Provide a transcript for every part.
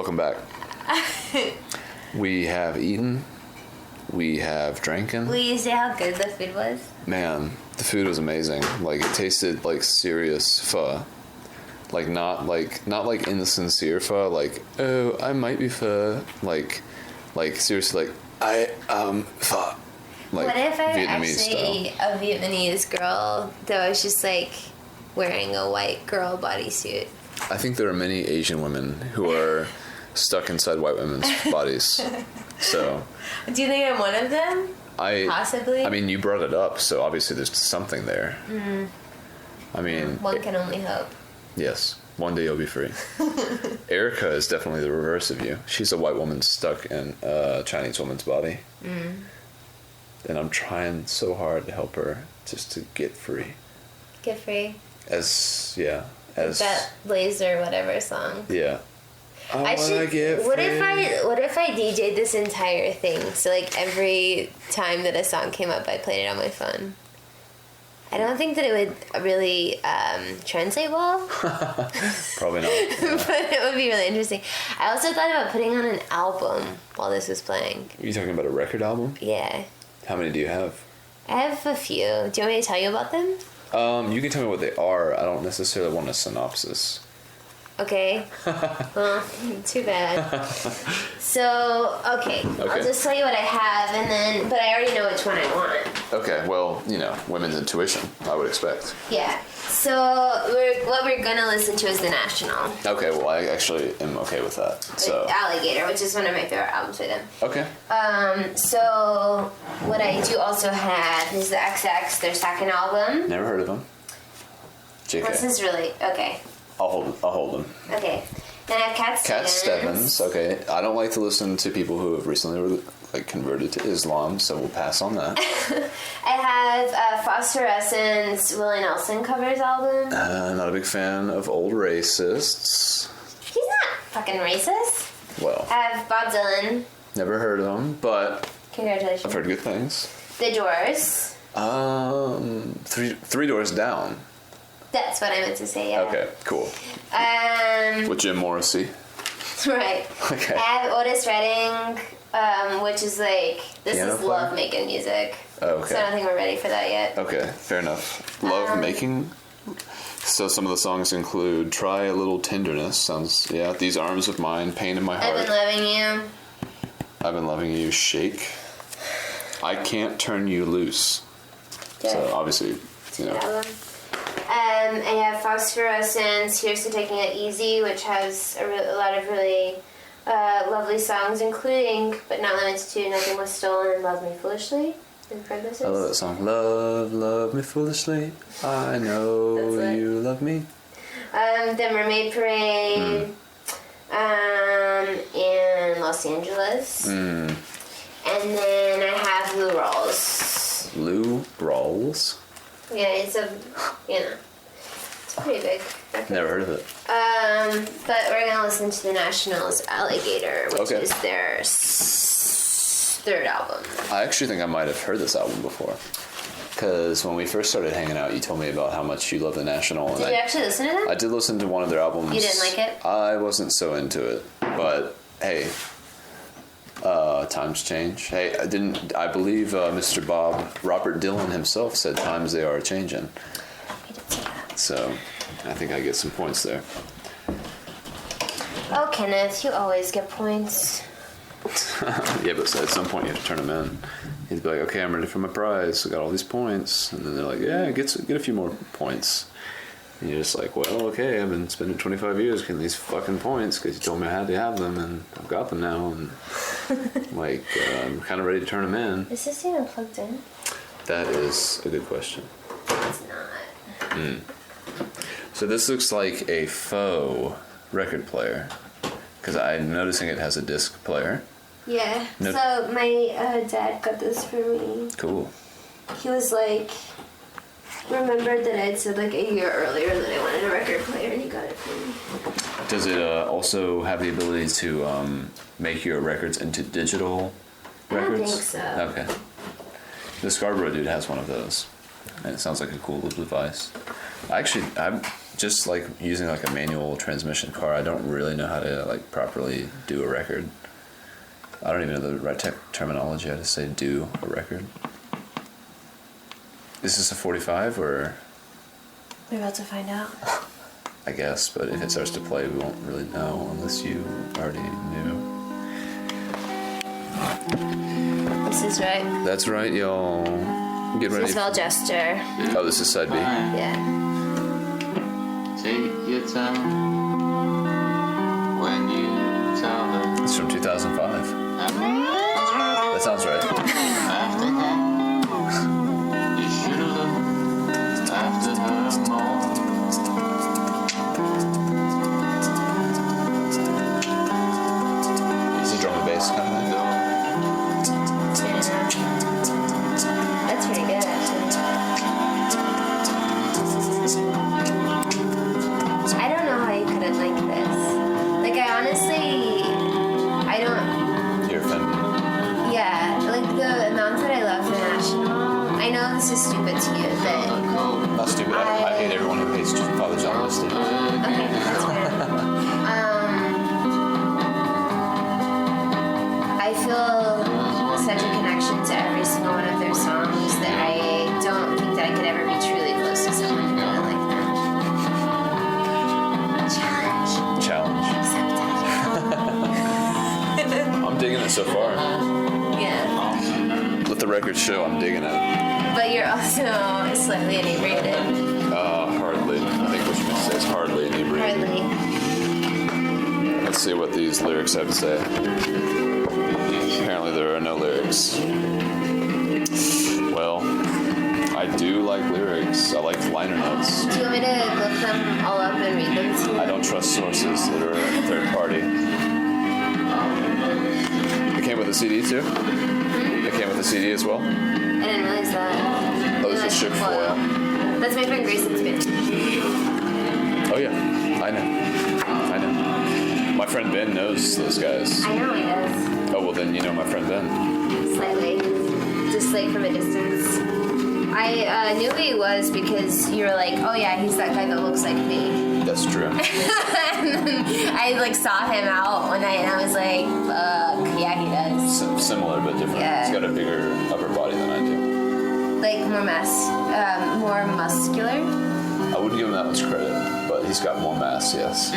Welcome back. We have eaten. We have drinking. Will you say how good the food was? Man, the food was amazing. Like, it tasted like serious pho. Like, not like insincere pho. Like, oh, I might be pho. Like seriously, like, I pho. Like, what if I Vietnamese actually style. a Vietnamese girl that was just like wearing a white girl bodysuit? I think there are many Asian women who are stuck inside white women's bodies. So, Do you think I'm one of them? Possibly. I mean, you brought it up, so obviously there's something there. Mm. I mean, One can only hope. yes, one day you'll be free. Erica is definitely the reverse of you. She's a white woman stuck in a Chinese woman's body. Mm. And I'm trying so hard to help her just to get free. Get free. That Laser whatever song. Yeah. I should. What if I DJ'd this entire thing? So like every time that a song came up, I played it on my phone. I don't think that it would really translate well. Probably not. Yeah. But it would be really interesting. I also thought about putting on an album while this was playing. Are you talking about a record album? Yeah. How many do you have? I have a few. Do you want me to tell you about them? You can tell me what they are. I don't necessarily want a synopsis. Okay. Well, too bad. So, okay. I'll just tell you what I have, but I already know which one I want. Okay, well, women's intuition, I would expect. Yeah. So, what we're gonna listen to is The National. Okay, well, I actually am okay with that. So Alligator, which is one of my favorite albums by them. Okay. So, what I do also have is the XX, their second album. Never heard of them. JK. This is really, okay. I'll hold them. Okay. Then I have Cat Stevens. Okay. I don't like to listen to people who have recently converted to Islam, so we'll pass on that. I have Phosphorescence, Willie Nelson covers album. Not a big fan of old racists. He's not fucking racist. Well. I have Bob Dylan. Never heard of him, but Congratulations. I've heard good things. The Doors. Three Doors Down. That's what I meant to say, yeah. Okay, cool. With Jim Morrissey. Right. Okay. I have Otis Redding, which is like, this Piano is player? love making music. Oh, okay. So I don't think we're ready for that yet. Okay, fair enough. Love making. So some of the songs include Try a Little Tenderness. These Arms of Mine, Pain in My Heart. I've Been Loving You. I've Been Loving You, Shake. I Can't Turn You Loose. Yeah. So obviously, I have Phosphorescence, Here's to Taking It Easy, which has a lot of really lovely songs, including, but not limited to, Nothing Was Stolen and Love Me Foolishly. In parentheses. I love that song. Love me foolishly. I know you love me. The Mermaid Parade. In Los Angeles. And then I have Lou Rawls. Lou Rawls? Yeah, it's pretty big record. Never heard of it. But we're gonna listen to The National's Alligator, which is their third album. I actually think I might have heard this album before. Because when we first started hanging out, you told me about how much you love The National. Did you actually listen to them? I did listen to one of their albums. You didn't like it? I wasn't so into it. But, hey, times change. Hey, I believe Mr. Robert Dylan himself said times they are changing. He did say that. So, I think I get some points there. Oh, Kenneth, you always get points. Yeah, but at some point you have to turn them in. He'd be like, okay, I'm ready for my prize. I got all these points. And then they're like, yeah, get a few more points. And you're just like, well, okay, I've been spending 25 years getting these fucking points because you told me I had to have them, and I've got them now. And I'm kind of ready to turn them in. Is this even plugged in? That is a good question. It's not. So this looks like a faux record player because I'm noticing it has a disc player. Yeah. No. So my dad got this for me. Cool. He was like, remembered that I'd said like a year earlier that I wanted a record player, and he got it for me. Does it also have the ability to make your records into digital records? I don't think so. Okay. The Scarborough dude has one of those, and it sounds like a cool little device. I just like using like a manual transmission car, I don't really know how to like properly do a record. I don't even know the right terminology how to say do a record. Is this a 45 or? We're about to find out. I guess, but if it starts to play, we won't really know unless you already knew. This is right. That's right, y'all. Get ready. This is Jester. Oh, this is side B. Yeah. Take your time when you tell her. It's from 2005. That sounds right. After him, you should have looked after her more. It's a drum and bass kind of thing. That's pretty good, actually. I don't know how you couldn't like this. Like, I don't. You're offended. Yeah, like the amount that I love the National. I know this is stupid to you, but Not stupid. I hate everyone who hates Father John Misty. okay, that's fair. I feel such a connection to every single one of their songs that I don't think that I could ever be truly close to someone who didn't like them. Challenge. Accepted. I'm digging it so far. Yeah. Let the record show I'm digging it. But you're also slightly inebriated. Hardly. I think what you meant to say is hardly inebriated. Hardly. Let's see what these lyrics have to say. Apparently there are no lyrics. Well, I do like lyrics. I like liner notes. Do you want me to look them all up and read them to you? I don't trust sources that are third party. It came with a CD too? It came with a CD as well? I didn't realize that. Oh, this is shook foil. That's my friend Grayson's band. Oh yeah, I know. My friend Ben knows those guys. I know he does. Oh, well then you know my friend Ben. Slightly. Just like from a distance. I knew who he was because you were like, oh yeah, he's that guy that looks like me. That's true. And then I like saw him out one night and I was like, fuck, yeah he does. Similar but different. Yeah. He's got a bigger upper body than I do. Like more more muscular. I wouldn't give him that much credit, but he's got more mass, yes.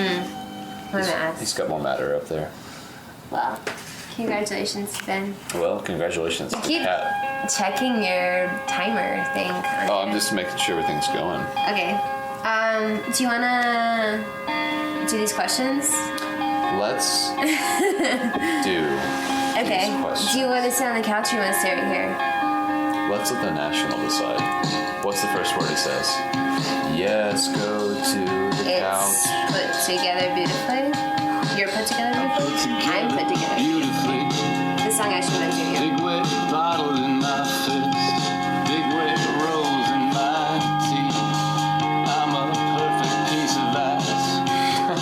More mass. He's got more matter up there. Well, congratulations, Ben. Well, congratulations. Keep checking your timer thing. Oh, I'm just making sure everything's going. Okay. Do you wanna do these questions? Let's do Okay. these questions. Do you want to sit on the couch or you want to stay right here? Let's let the National decide. What's the first word he says? Yes, go to the couch. It's put together beautifully. You're put together beautifully? I'm put together beautifully. Beautifully. This song I should mention you. Big wet bottle in my fist. Big wet rose in my teeth. I'm a perfect piece of ice.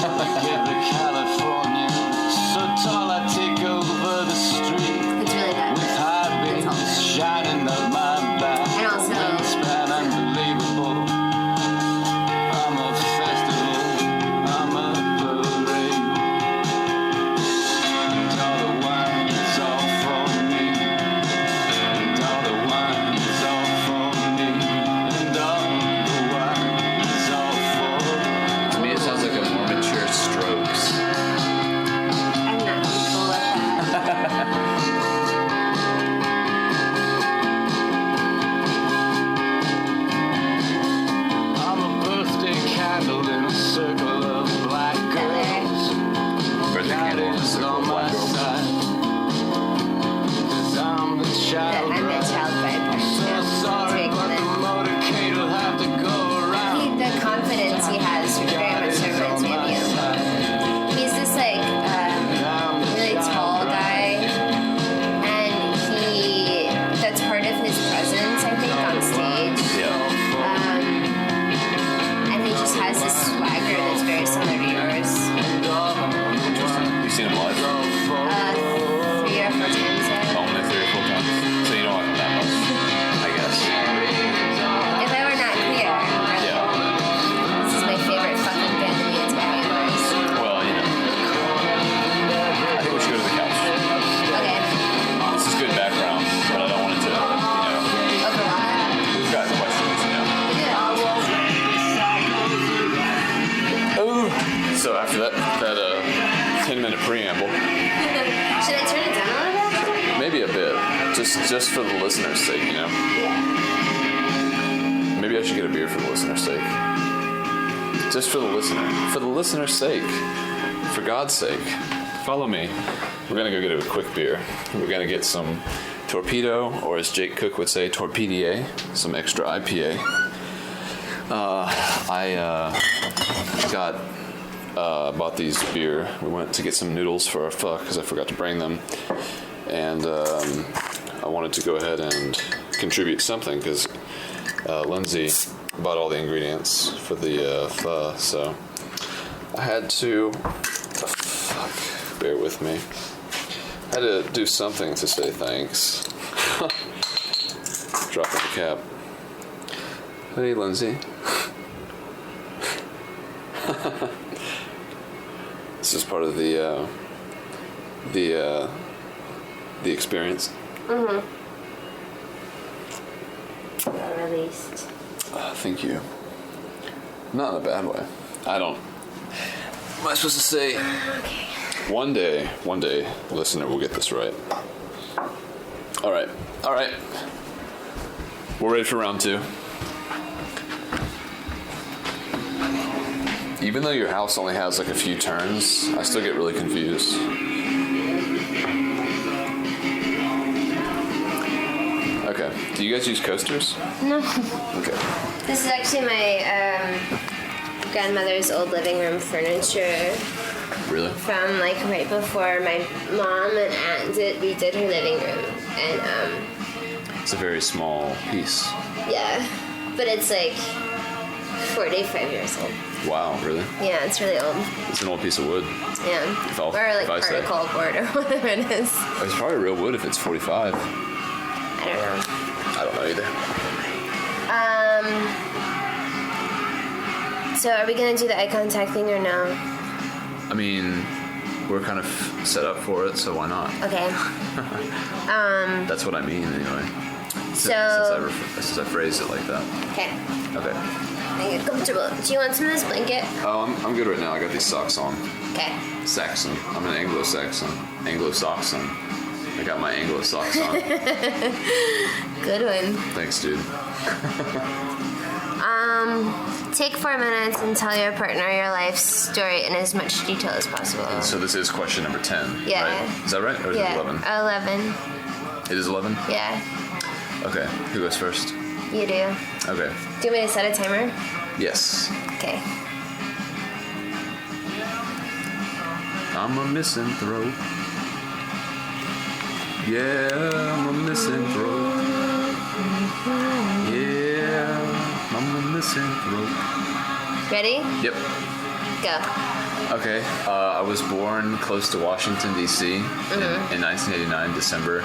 Like every Californian. So tall I take over the street. It's really that. With high beams all. shining up my back. And also- Wingspan unbelievable. I'm a festival. I'm a parade. And all the wine's all for me. just for the listener's sake, you know. Yeah. Maybe I should get a beer for the listener's sake. Just for the listener. For the listener's sake. For God's sake. Follow me. We're gonna go get a quick beer. We're gonna get some Torpedo, or as Jake Cook would say, Torpedier, some extra IPA. Bought these beer. We went to get some noodles for our fuck because I forgot to bring them, and I wanted to go ahead and contribute something because Lindsay bought all the ingredients for the pho, so I had to. Fuck, bear with me. I had to do something to say thanks. Dropping the cap. Hey, Lindsay. This is part of the experience. Mm-hmm. Released. Thank you. Not in a bad way. I don't. What am I supposed to say? Okay. One day, listener, we'll get this right. All right. We're ready for round 2. Even though your house only has like a few turns, I still get really confused. Okay. Do you guys use coasters? No. Okay. This is actually my grandmother's old living room furniture Really? from like right before my mom and aunt redid her living room, and It's a very small piece. yeah, but it's like 45 years old. Wow, really? Yeah, it's really old. It's an old piece of wood. Yeah, Or like particle board or whatever it is. It's probably real wood if it's 45. I don't know. I don't know either. So are we gonna do the eye contact thing or no? I mean, we're kind of set up for it, so why not? Okay. That's what I mean, anyway. So Since I phrased it like that. okay. Okay. Make it comfortable. Do you want some of this blanket? Oh, I'm good right now. I got these socks on. Okay. Saxon. I'm an Anglo-Saxon. Anglo-Saxon. I got my Anglo socks on. Good one. Thanks, dude. Take 4 minutes and tell your partner your life story in as much detail as possible. So this is question number 10, Yeah. right? Is that right? Or is it 11? 11. It is 11? Yeah. Okay. Who goes first? You do. Okay. Do you want me to set a timer? Yes. Okay. I'm a misanthrope. Yeah, I'm a misanthrope. Yeah, I'm a misanthrope. Ready? Yep. Go. Okay. I was born close to Washington, D.C. in 1989, December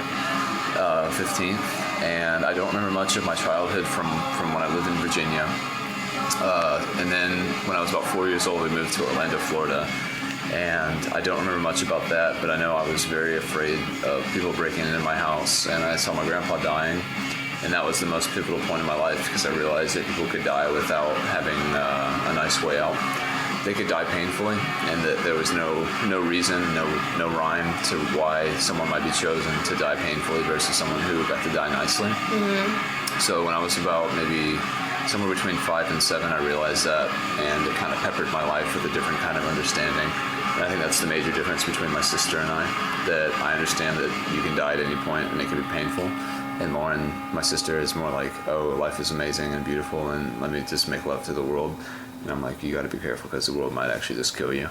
15th. And I don't remember much of my childhood from when I lived in Virginia. And then when I was about 4 years old, we moved to Orlando, Florida. And I don't remember much about that, but I know I was very afraid of people breaking into my house. And I saw my grandpa dying. And that was the most pivotal point in my life because I realized that people could die without having a nice way out. They could die painfully, and that there was no reason, no rhyme to why someone might be chosen to die painfully versus someone who got to die nicely. Mm-hmm. So when I was about maybe somewhere between 5 and 7, I realized that, and it kind of peppered my life with a different kind of understanding. And I think that's the major difference between my sister and I, that I understand that you can die at any point and it can be painful. And Lauren, my sister, is more like, oh, life is amazing and beautiful, and let me just make love to the world. And I'm like, you got to be careful because the world might actually just kill you.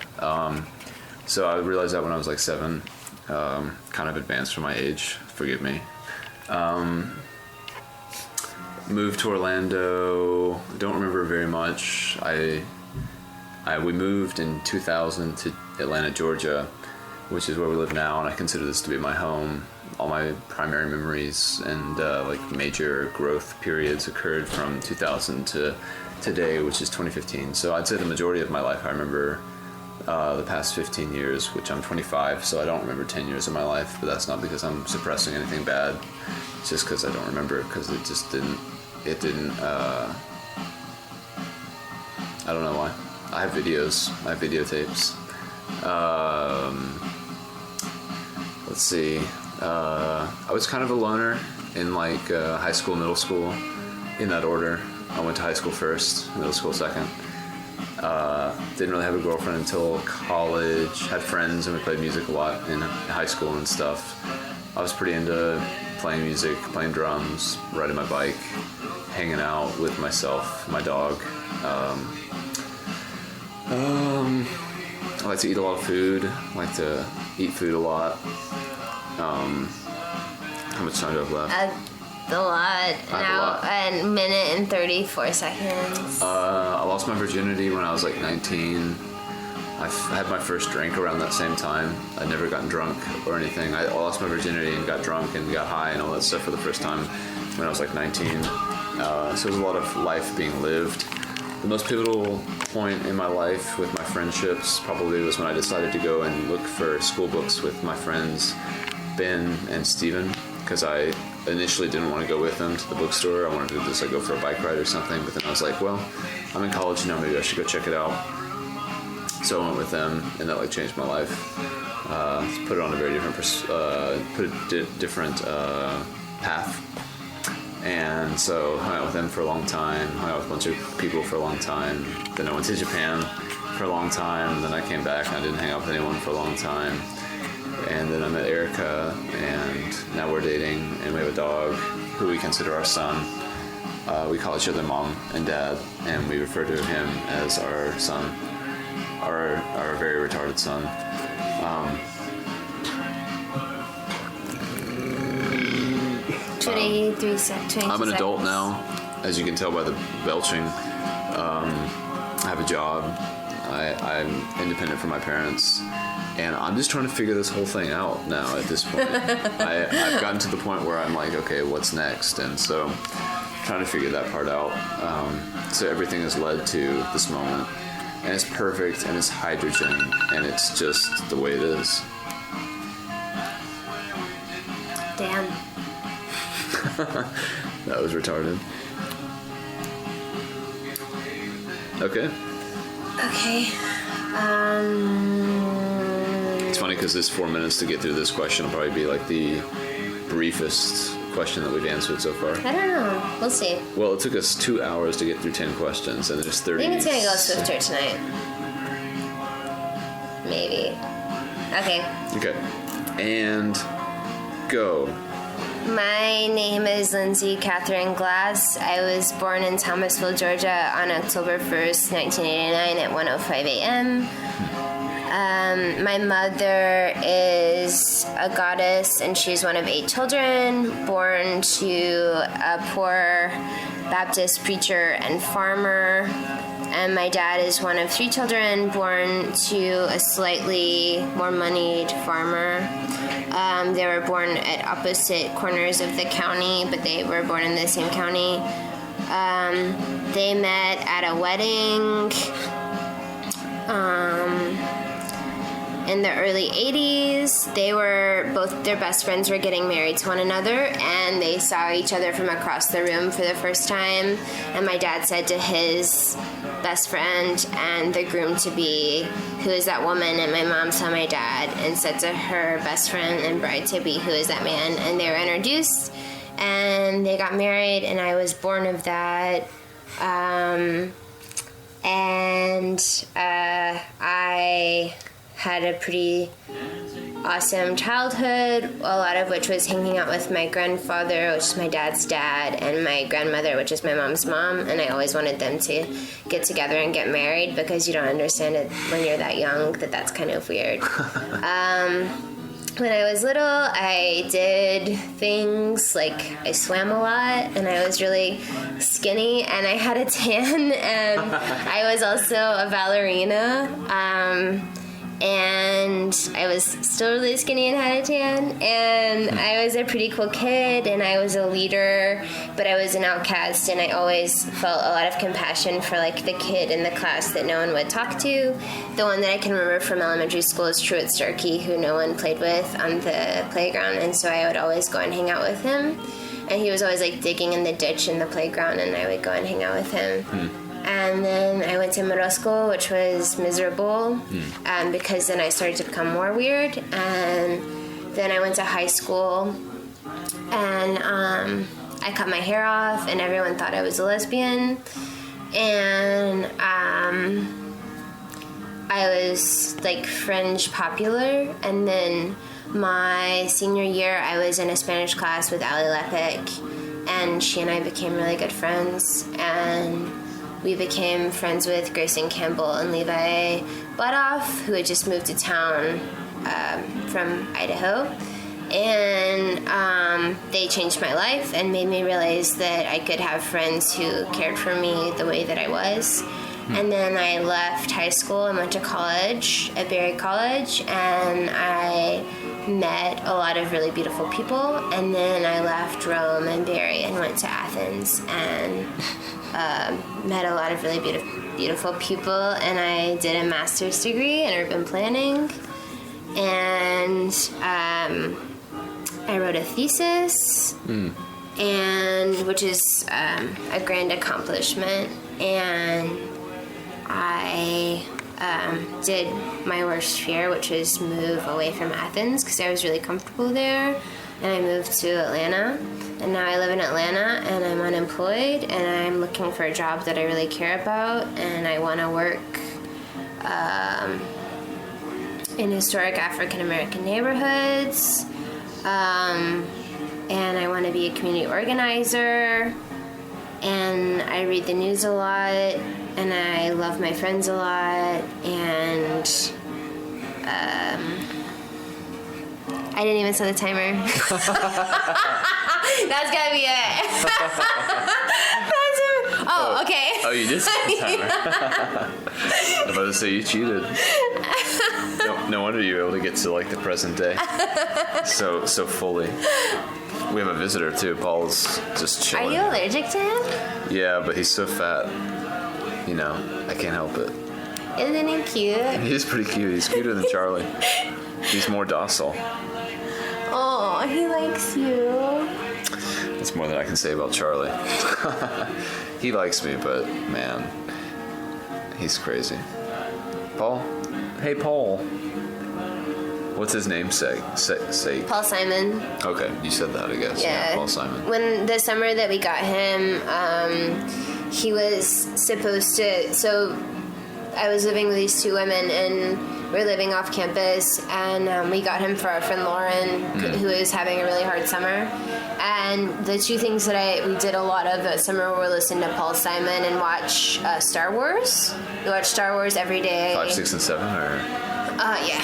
So I realized that when I was like 7, kind of advanced for my age. Forgive me. Moved to Orlando. Don't remember very much. We moved in 2000 to Atlanta, Georgia, which is where we live now, and I consider this to be my home. All my primary memories and like major growth periods occurred from 2000 to today, which is 2015. So I'd say the majority of my life I remember the past 15 years, which I'm 25, so I don't remember 10 years of my life, but that's not because I'm suppressing anything bad. It's just because I don't remember it, because it didn't, I don't know why. I have videotapes. Let's see. I was kind of a loner in like high school, middle school, in that order. I went to high school first, middle school second. Didn't really have a girlfriend until college. Had friends and we played music a lot in high school and stuff. I was pretty into playing music, playing drums, riding my bike, hanging out with myself, my dog. I like to eat a lot of food. I like to eat food a lot. How much time do I have left? A lot. I have a Now, lot. a minute and 34 seconds. I lost my virginity when I was like 19. I had my first drink around that same time. I'd never gotten drunk or anything. I lost my virginity and got drunk and got high and all that stuff for the first time when I was like 19. So it was a lot of life being lived. The most pivotal point in my life with my friendships probably was when I decided to go and look for school books with my friends Ben and Steven, because I initially didn't want to go with them to the bookstore. I wanted to just like go for a bike ride or something, but then I was like, well, I'm in college now, maybe I should go check it out. So I went with them, and that like changed my life. Put it on a very different path. And so hung out with them for a long time, hung out with a bunch of people for a long time. Then I went to Japan for a long time, and then I came back and I didn't hang out with anyone for a long time. And then I met Erica, and now we're dating, and we have a dog who we consider our son. We call each other mom and dad, and we refer to him as our son, our very retarded son. 23 seconds. I'm an adult now, as you can tell by the belching. I have a job. I'm independent from my parents. And I'm just trying to figure this whole thing out now at this point. I've gotten to the point where I'm like, okay, what's next? And so trying to figure that part out. So everything has led to this moment. And it's perfect, and it's hydrogen, and it's just the way it is. Damn. That was retarded. Okay. Okay. It's funny because this 4 minutes to get through this question will probably be like the briefest question that we've answered so far. I don't know. We'll see. Well, it took us 2 hours to get through 10 questions, and there's 30. I think it's gonna go swifter tonight. Maybe. Okay. Okay. And go. My name is Lindsay Catherine Glass. I was born in Thomasville, Georgia on October 1st, 1989 at 1:05 a.m. My mother is a goddess, and she's one of 8 children, born to a poor Baptist preacher and farmer. And my dad is one of 3 children, born to a slightly more moneyed farmer. They were born at opposite corners of the county, but they were born in the same county. They met at a wedding in the early 80s. Their best friends were getting married to one another, and they saw each other from across the room for the first time. And my dad said to his best friend and the groom-to-be, who is that woman? And my mom saw my dad and said to her best friend and bride-to-be, who is that man? And they were introduced, and they got married, and I was born of that. I had a pretty awesome childhood, a lot of which was hanging out with my grandfather, which is my dad's dad, and my grandmother, which is my mom's mom, and I always wanted them to get together and get married because you don't understand it when you're that young, that's kind of weird. When I was little, I did things like I swam a lot, and I was really skinny, and I had a tan, and I was also a ballerina. And I was still really skinny and had a tan, and I was a pretty cool kid, and I was a leader, but I was an outcast, and I always felt a lot of compassion for like the kid in the class that no one would talk to. The one that I can remember from elementary school is Truett Starkey, who no one played with on the playground, and so I would always go and hang out with him, and he was always like digging in the ditch in the playground, and I would go and hang out with him. And then I went to middle school, which was miserable, because then I started to become more weird. And then I went to high school, and I cut my hair off, and everyone thought I was a lesbian. And I was like fringe popular, and then my senior year I was in a Spanish class with Ali Lepic, and she and I became really good friends, and we became friends with Grayson Campbell and Levi Butoff, who had just moved to town from Idaho. And they changed my life and made me realize that I could have friends who cared for me the way that I was. And then I left high school and went to college at Berry College, and I met a lot of really beautiful people. And then I left Rome and Berry and went to Athens and met a lot of really beautiful people. And I did a master's degree in urban planning, and I wrote a thesis, and which is a grand accomplishment. And I did my worst fear, which was move away from Athens because I was really comfortable there. And I moved to Atlanta, and now I live in Atlanta, and I'm unemployed, and I'm looking for a job that I really care about, and I want to work in historic African American neighborhoods, and I want to be a community organizer, and I read the news a lot, and I love my friends a lot, and I didn't even set the timer. That's gotta be it. Oh, okay. Oh, you did set the timer. I was about to say you cheated. No wonder you were able to get to like the present day so fully. We have a visitor too. Paul's just chilling. Are you allergic to him? Yeah, but he's so fat. You know, I can't help it. Isn't he cute? He's pretty cute. He's cuter than Charlie. He's more docile. Oh, he likes you. That's more than I can say about Charlie. He likes me, but man, he's crazy. Paul? Hey, Paul. What's his name say? Paul Simon. Okay, you said that, I guess. Yeah, Paul Simon. When the summer that we got him, he was supposed to. So I was living with these two women, and we were living off campus, and we got him for our friend Lauren, who was having a really hard summer. And the two things that we did a lot of that summer were listen to Paul Simon and watch Star Wars. We watched Star Wars every day. 5, 6, and 7, or? Yeah.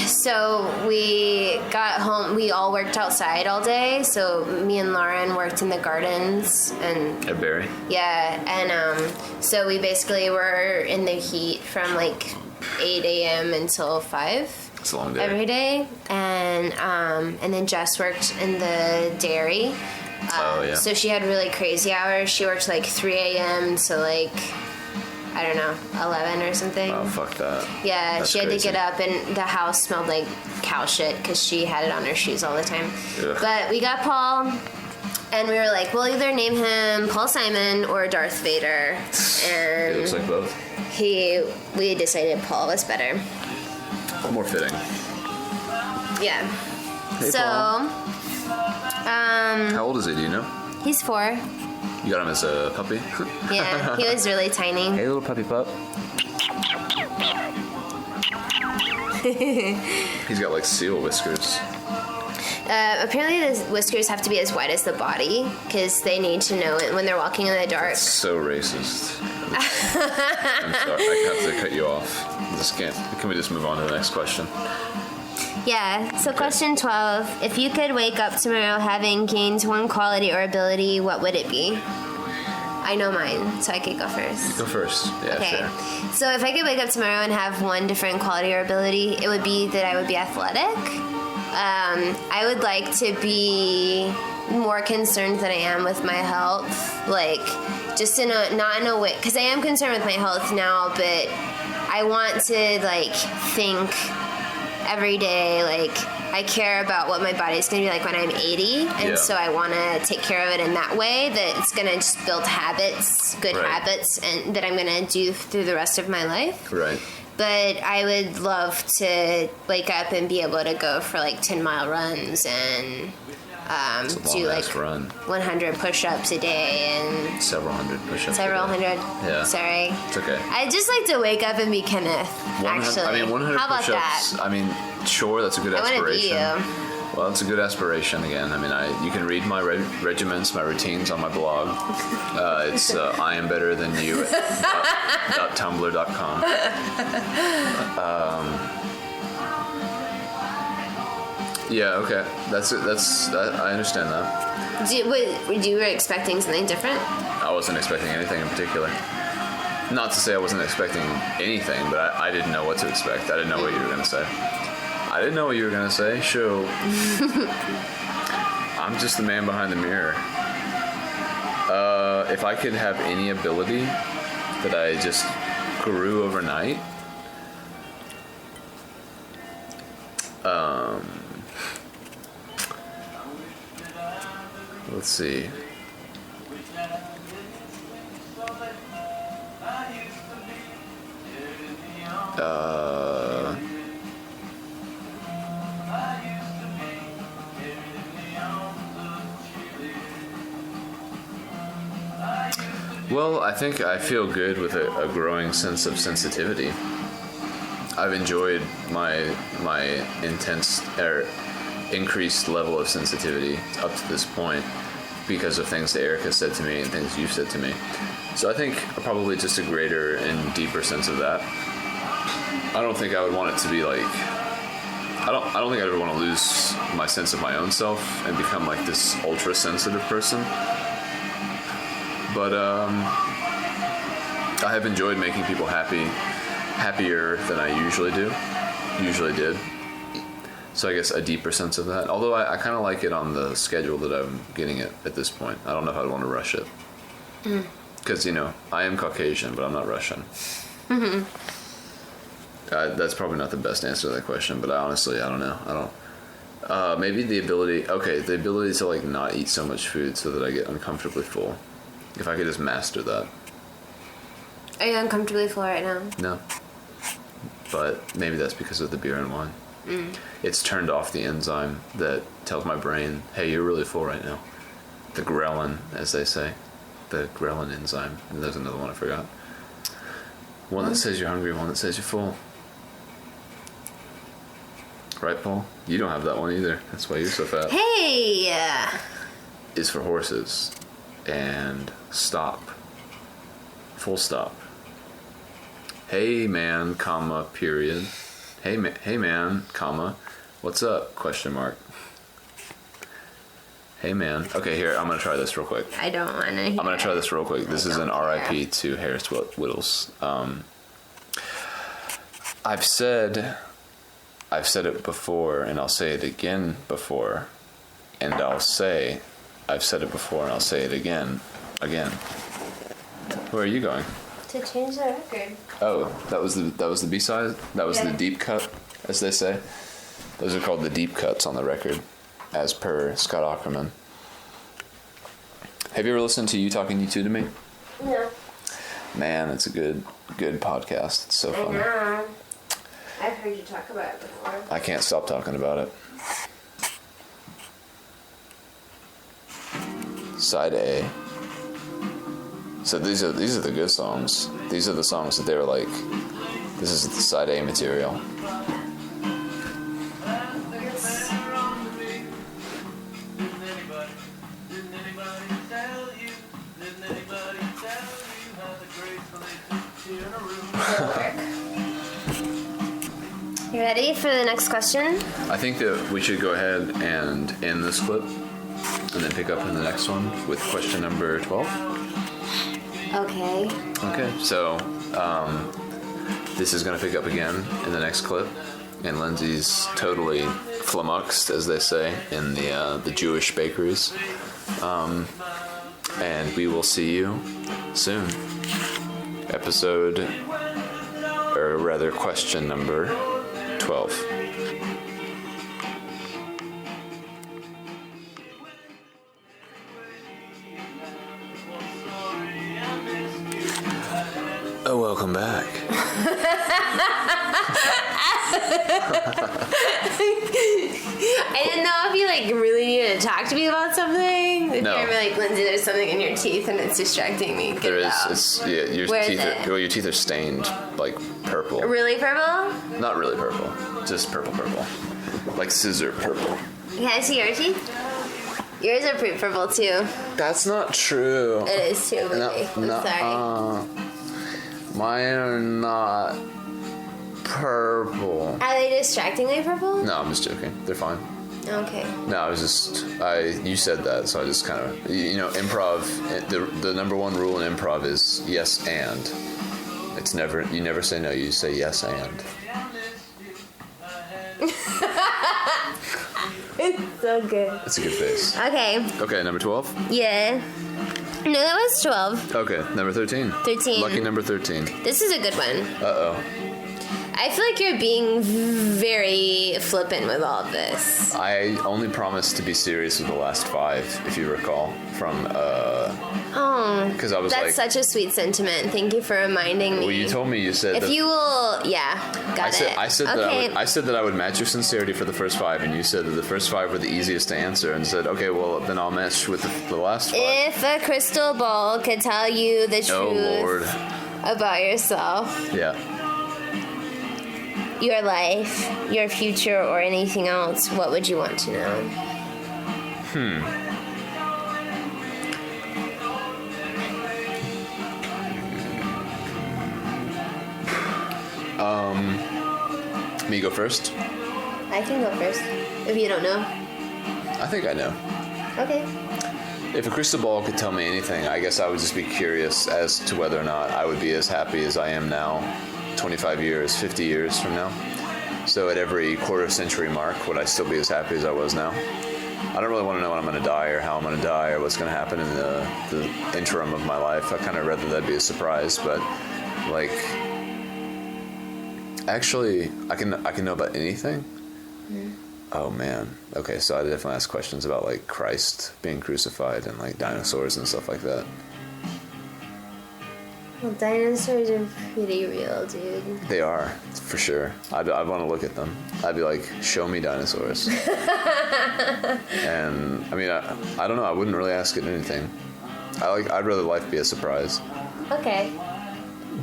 So we got home. We all worked outside all day. So me and Lauren worked in the gardens and. At Berry. Yeah, and so we basically were in the heat from like 8 a.m. until 5. It's a long day. Every day, and then Jess worked in the dairy. Oh yeah. So she had really crazy hours. She worked like 3 a.m. to like, I don't know, 11 or something. Oh, fuck that. Yeah, That's she had crazy. to get up, and the house smelled like cow shit because she had it on her shoes all the time. Ugh. But we got Paul, and we were like, we'll either name him Paul Simon or Darth Vader. And It looks like both. we decided Paul was better. More fitting. Yeah. Hey, So, Paul. How old is he? Do you know? he's 4. You got him as a puppy? Yeah, he was really tiny. Hey, little puppy pup. He's got like seal whiskers. Apparently, the whiskers have to be as wide as the body because they need to know it when they're walking in the dark. So racist. I'm sorry, I have to cut you off. Can we just move on to the next question? Yeah, so question 12. If you could wake up tomorrow having gained one quality or ability, what would it be? I know mine, so I could go first. Go first. Yeah, Okay. sure. So if I could wake up tomorrow and have one different quality or ability, it would be that I would be athletic. I would like to be more concerned than I am with my health. Like, just not in a way, because I am concerned with my health now, but I want to, like, think every day, like, I care about what my body's going to be like when I'm 80, and Yeah. so I want to take care of it in that way, that it's going to just build habits, good Right. habits, and that I'm going to do through the rest of my life. Right. But I would love to wake up and be able to go for like 10-mile runs and do like run. 100 push-ups a day and Several hundred push-ups. several hundred. Yeah. Sorry. It's okay. I'd just like to wake up and be Kenneth. 100 Actually, I mean, 100 how about push-ups. that? I mean, sure, that's a good I want to aspiration. be you. Well, it's a good aspiration. Again, I mean, you can read my regiments, my routines on my blog. It's I am better than you .tumblr.com. Yeah. Okay. That's it. I understand that. You were expecting something different? I wasn't expecting anything in particular. Not to say I wasn't expecting anything, but I didn't know what to expect. I didn't know what you were going to say. I didn't know what you were going to say. Sure. I'm just the man behind the mirror. If I could have any ability that I just grew overnight, let's see. Well, I think I feel good with a growing sense of sensitivity. I've enjoyed my intense or increased level of sensitivity up to this point because of things that Erica said to me and things you've said to me. So I think probably just a greater and deeper sense of that. I don't think I would want it to be like I don't think I would want to lose my sense of my own self and become like this ultra sensitive person. But I have enjoyed making people happier than I usually did. So I guess a deeper sense of that. Although I kind of like it on the schedule that I'm getting it at this point. I don't know if I'd want to rush it. Because, I am Caucasian, but I'm not Russian. Mm-hmm. That's probably not the best answer to that question, but I don't know. Maybe the ability to like not eat so much food so that I get uncomfortably full. If I could just master that. Are you uncomfortably full right now? No. But maybe that's because of the beer and wine. It's turned off the enzyme that tells my brain, hey, you're really full right now. The ghrelin, as they say. The ghrelin enzyme. And there's another one I forgot. One that says you're hungry, one that says you're full. Right, Paul? You don't have that one either. That's why you're so fat. Hey! Is for horses. And stop. Full stop. Hey man, comma, period. Hey man, comma, what's up? Question mark. Hey man. Okay, here, I'm gonna try this real quick. I don't want to hear I'm gonna try this real quick. This is an care. RIP to Harris Whittles. I've said it before, and I'll say it again before, and I'll say, I've said it before, and I'll say it again. Where are you going? To change the record. Oh, that was the B-side? That was the deep cut, as they say. Those are called the deep cuts on the record, as per Scott Aukerman. Have you ever listened to You Talking You Two to Me? No. Man, it's a good podcast. It's so fun. I know. I've heard you talk about it before. I can't stop talking about it. Side A. So these are the good songs. These are the songs that they were like, this is the side A material. You ready for the next question? I think that we should go ahead and end this clip and then pick up in the next one with question number 12. Okay. Okay, so this is going to pick up again in the next clip, and Lindsay's totally flummoxed, as they say, in the Jewish bakeries. And we will see you soon. Question number 12. Oh, welcome back. I didn't know if you like really needed to talk to me about something. If No. you're like, Lindsay, there's something in your teeth and it's distracting me. Get There it is. out. It's your Where is teeth. it? Well, your teeth are stained like purple. Really purple? Not really purple. Just purple. Like scissor purple. Can I see your teeth? Yours are pretty purple too. That's not true. It is too, baby. I'm sorry. Mine are not purple. Are they distractingly purple? No, I'm just joking. They're fine. Okay. No, I was just you said that, so I just kind of improv. The number one rule in improv is yes and. It's never you never say no. You say yes and. It's so good. It's a good face. Okay. Okay, number 12. Yeah. No, that was 12. Okay, number 13. 13. Lucky number 13. This is a good one. Uh oh. I feel like you're being very flippant with all of this. I only promised to be serious with the last 5, if you recall, from Oh, because I was that's like, such a sweet sentiment. Thank you for reminding me. well, you told me you said If that, you will, yeah, got I said it. that Okay. I said that I would match your sincerity for the first 5, and you said that the first 5 were the easiest to answer, and said, okay, well then I'll match with the last 5. If a crystal ball could tell you the truth Oh Lord, about yourself, yeah. your life, your future, or anything else, what would you want to know? Me go first. I can go first. If you don't know. I think I know. Okay. If a crystal ball could tell me anything, I guess I would just be curious as to whether or not I would be as happy as I am now, 25 years, 50 years from now. So at every quarter century mark, would I still be as happy as I was now? I don't really want to know when I'm going to die or how I'm going to die or what's going to happen in the interim of my life. I kind of rather that be a surprise, but like, actually, I can know about anything. Oh man. Okay, so I definitely ask questions about like Christ being crucified and like dinosaurs and stuff like that. Well, dinosaurs are pretty real, dude. They are, for sure. I'd want to look at them. I'd be like, show me dinosaurs. And I mean, I don't know. I wouldn't really ask it anything. I'd rather life be a surprise. Okay.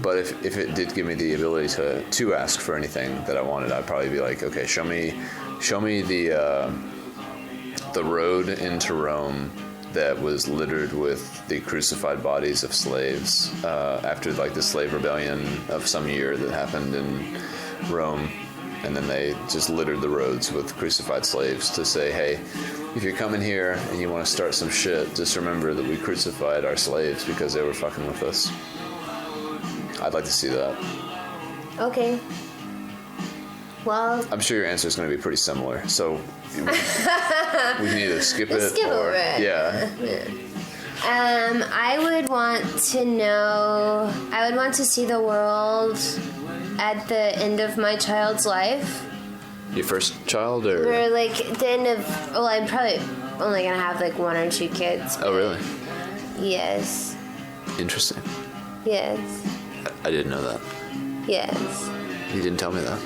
But if it did give me the ability to ask for anything that I wanted, I'd probably be like, okay, show me the road into Rome that was littered with the crucified bodies of slaves after like the slave rebellion of some year that happened in Rome, and then they just littered the roads with crucified slaves to say, hey, if you're coming here and you want to start some shit, just remember that we crucified our slaves because they were fucking with us. I'd like to see that. Okay. Well, I'm sure your answer is going to be pretty similar, so we can either skip it skip or over it. yeah. I would want to know. I would want to see the world at the end of my child's life. Your first child, or Or like the end of. Well, I'm probably only gonna have like 1 or 2 kids. oh really? Yes. Interesting. Yes. I didn't know that. Yes. You didn't tell me that.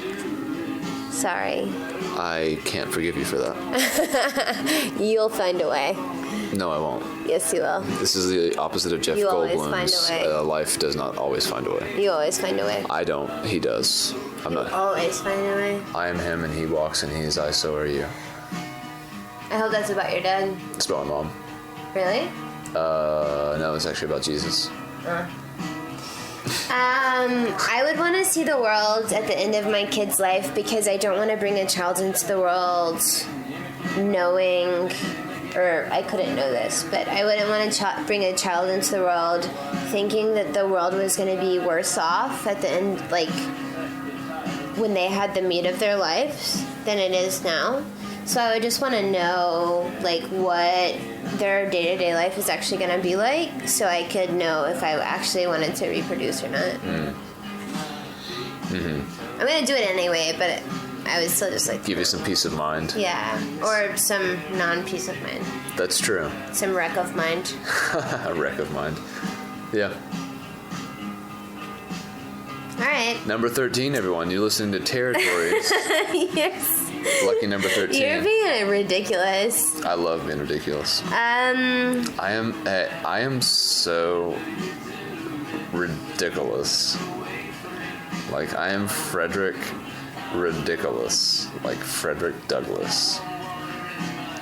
Sorry. I can't forgive you for that. You'll find a way. No, I won't. Yes, you will. This is the opposite of Jeff You always Goldblum's. find a way. Life does not always find a way. You always find a way. I don't. He does. I'm not. Always find a way. I am him, and he walks, and he is I. So are you. I hope that's about your dad. It's about my mom. Really? No, it's actually about Jesus. I would want to see the world at the end of my kid's life because I don't want to bring a child into the world knowing, or I couldn't know this, but I wouldn't want to bring a child into the world thinking that the world was going to be worse off at the end, like when they had the meat of their lives than it is now. So I would just want to know, like, what their day-to-day life is actually going to be like, so I could know if I actually wanted to reproduce or not. I'm going to do it anyway, but I would still just, like... Give you some peace of mind. Yeah, or some non-peace of mind. That's true. Some wreck of mind. A wreck of mind. Yeah. All right. Number 13, everyone. You're listening to Territories. Yes. Lucky number 13. You're being ridiculous. I love being ridiculous. I am so ridiculous. Like, I am Frederick Ridiculous. Like Frederick Douglass.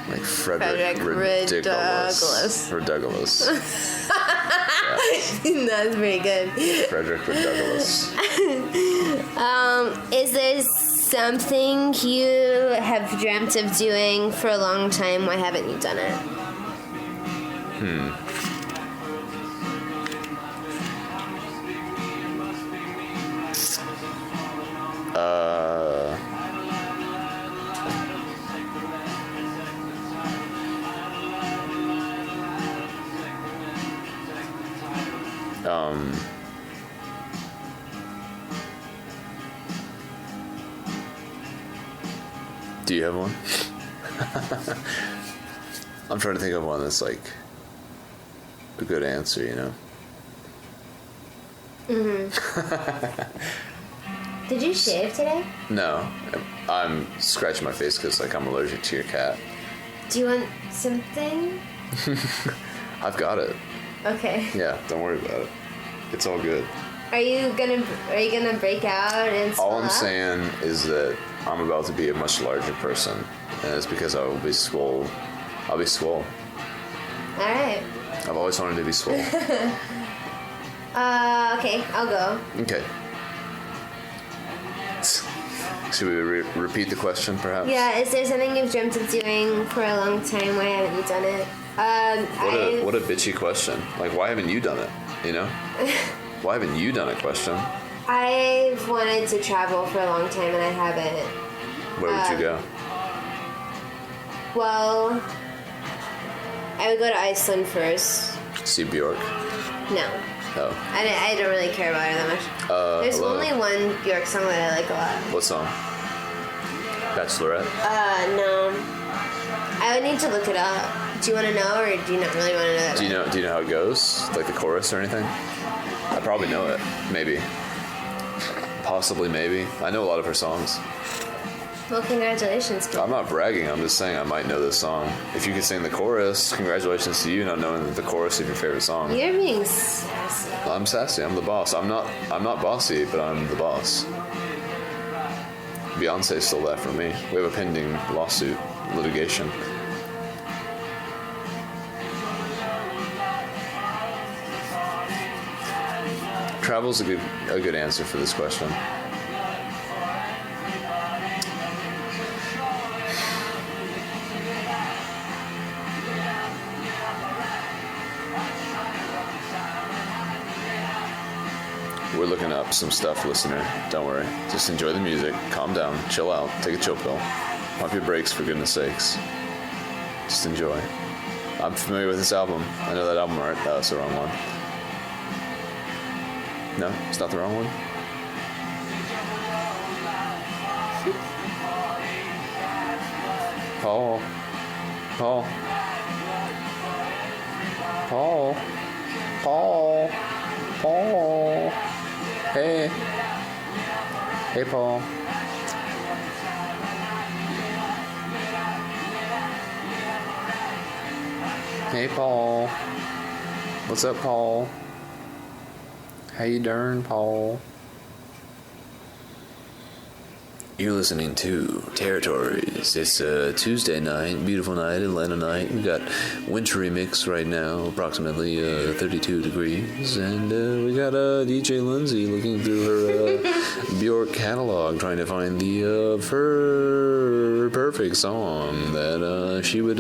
Like Frederick Ridiculous. Ridiculous. That's very good. Frederick Ridiculous. Is there something you have dreamt of doing for a long time? Why haven't you done it? Do you have one? I'm trying to think of one that's like a good answer, you know? Did you shave today? No. I'm scratching my face because like I'm allergic to your cat. Do you want something? I've got it. Okay. Yeah, don't worry about it. It's all good. Are you gonna break out and swell All I'm up? saying is that I'm about to be a much larger person, and it's because I will be swole. I'll be swole. All right. I've always wanted to be swole. Okay, I'll go. Okay. Should we repeat the question, perhaps? Yeah, is there something you've dreamt of doing for a long time? Why haven't you done it? What a bitchy question. Like, why haven't you done it? You know? Why haven't you done it? Question. I've wanted to travel for a long time and I haven't. Where would you go? Well, I would go to Iceland first. See Bjork. No. Oh. I don't really care about her that much. There's hello. only one Bjork song that I like a lot. What song? Bachelorette. No. I would need to look it up. Do you want to know, or do you not really want to know that? Do you know how it goes? Like the chorus or anything? I probably know it. Maybe. Possibly, maybe. I know a lot of her songs. Well, congratulations. Kid. I'm not bragging. I'm just saying I might know this song. If you can sing the chorus, congratulations to you not knowing the chorus of your favorite song. You're being sassy. I'm sassy. I'm the boss. I'm not bossy, but I'm the boss. Beyonce stole that from me. We have a pending lawsuit, litigation. Travel's a good answer for this question. We're looking up some stuff, listener. Don't worry. Just enjoy the music. Calm down. Chill out. Take a chill pill. Pump your brakes, for goodness sakes. Just enjoy. I'm familiar with this album. I know that album art. That's the wrong one. No, it's not the wrong one. Paul. Paul. Paul. Paul. Paul. Hey. Hey, Paul. Hey, Paul. What's up, Paul? How you doing, Paul? You're listening to Territories. It's a Tuesday night, beautiful night, Atlanta night. We got wintry mix right now, approximately 32 degrees, and we got DJ Lindsay looking through her Bjork catalog, trying to find the her perfect song that she would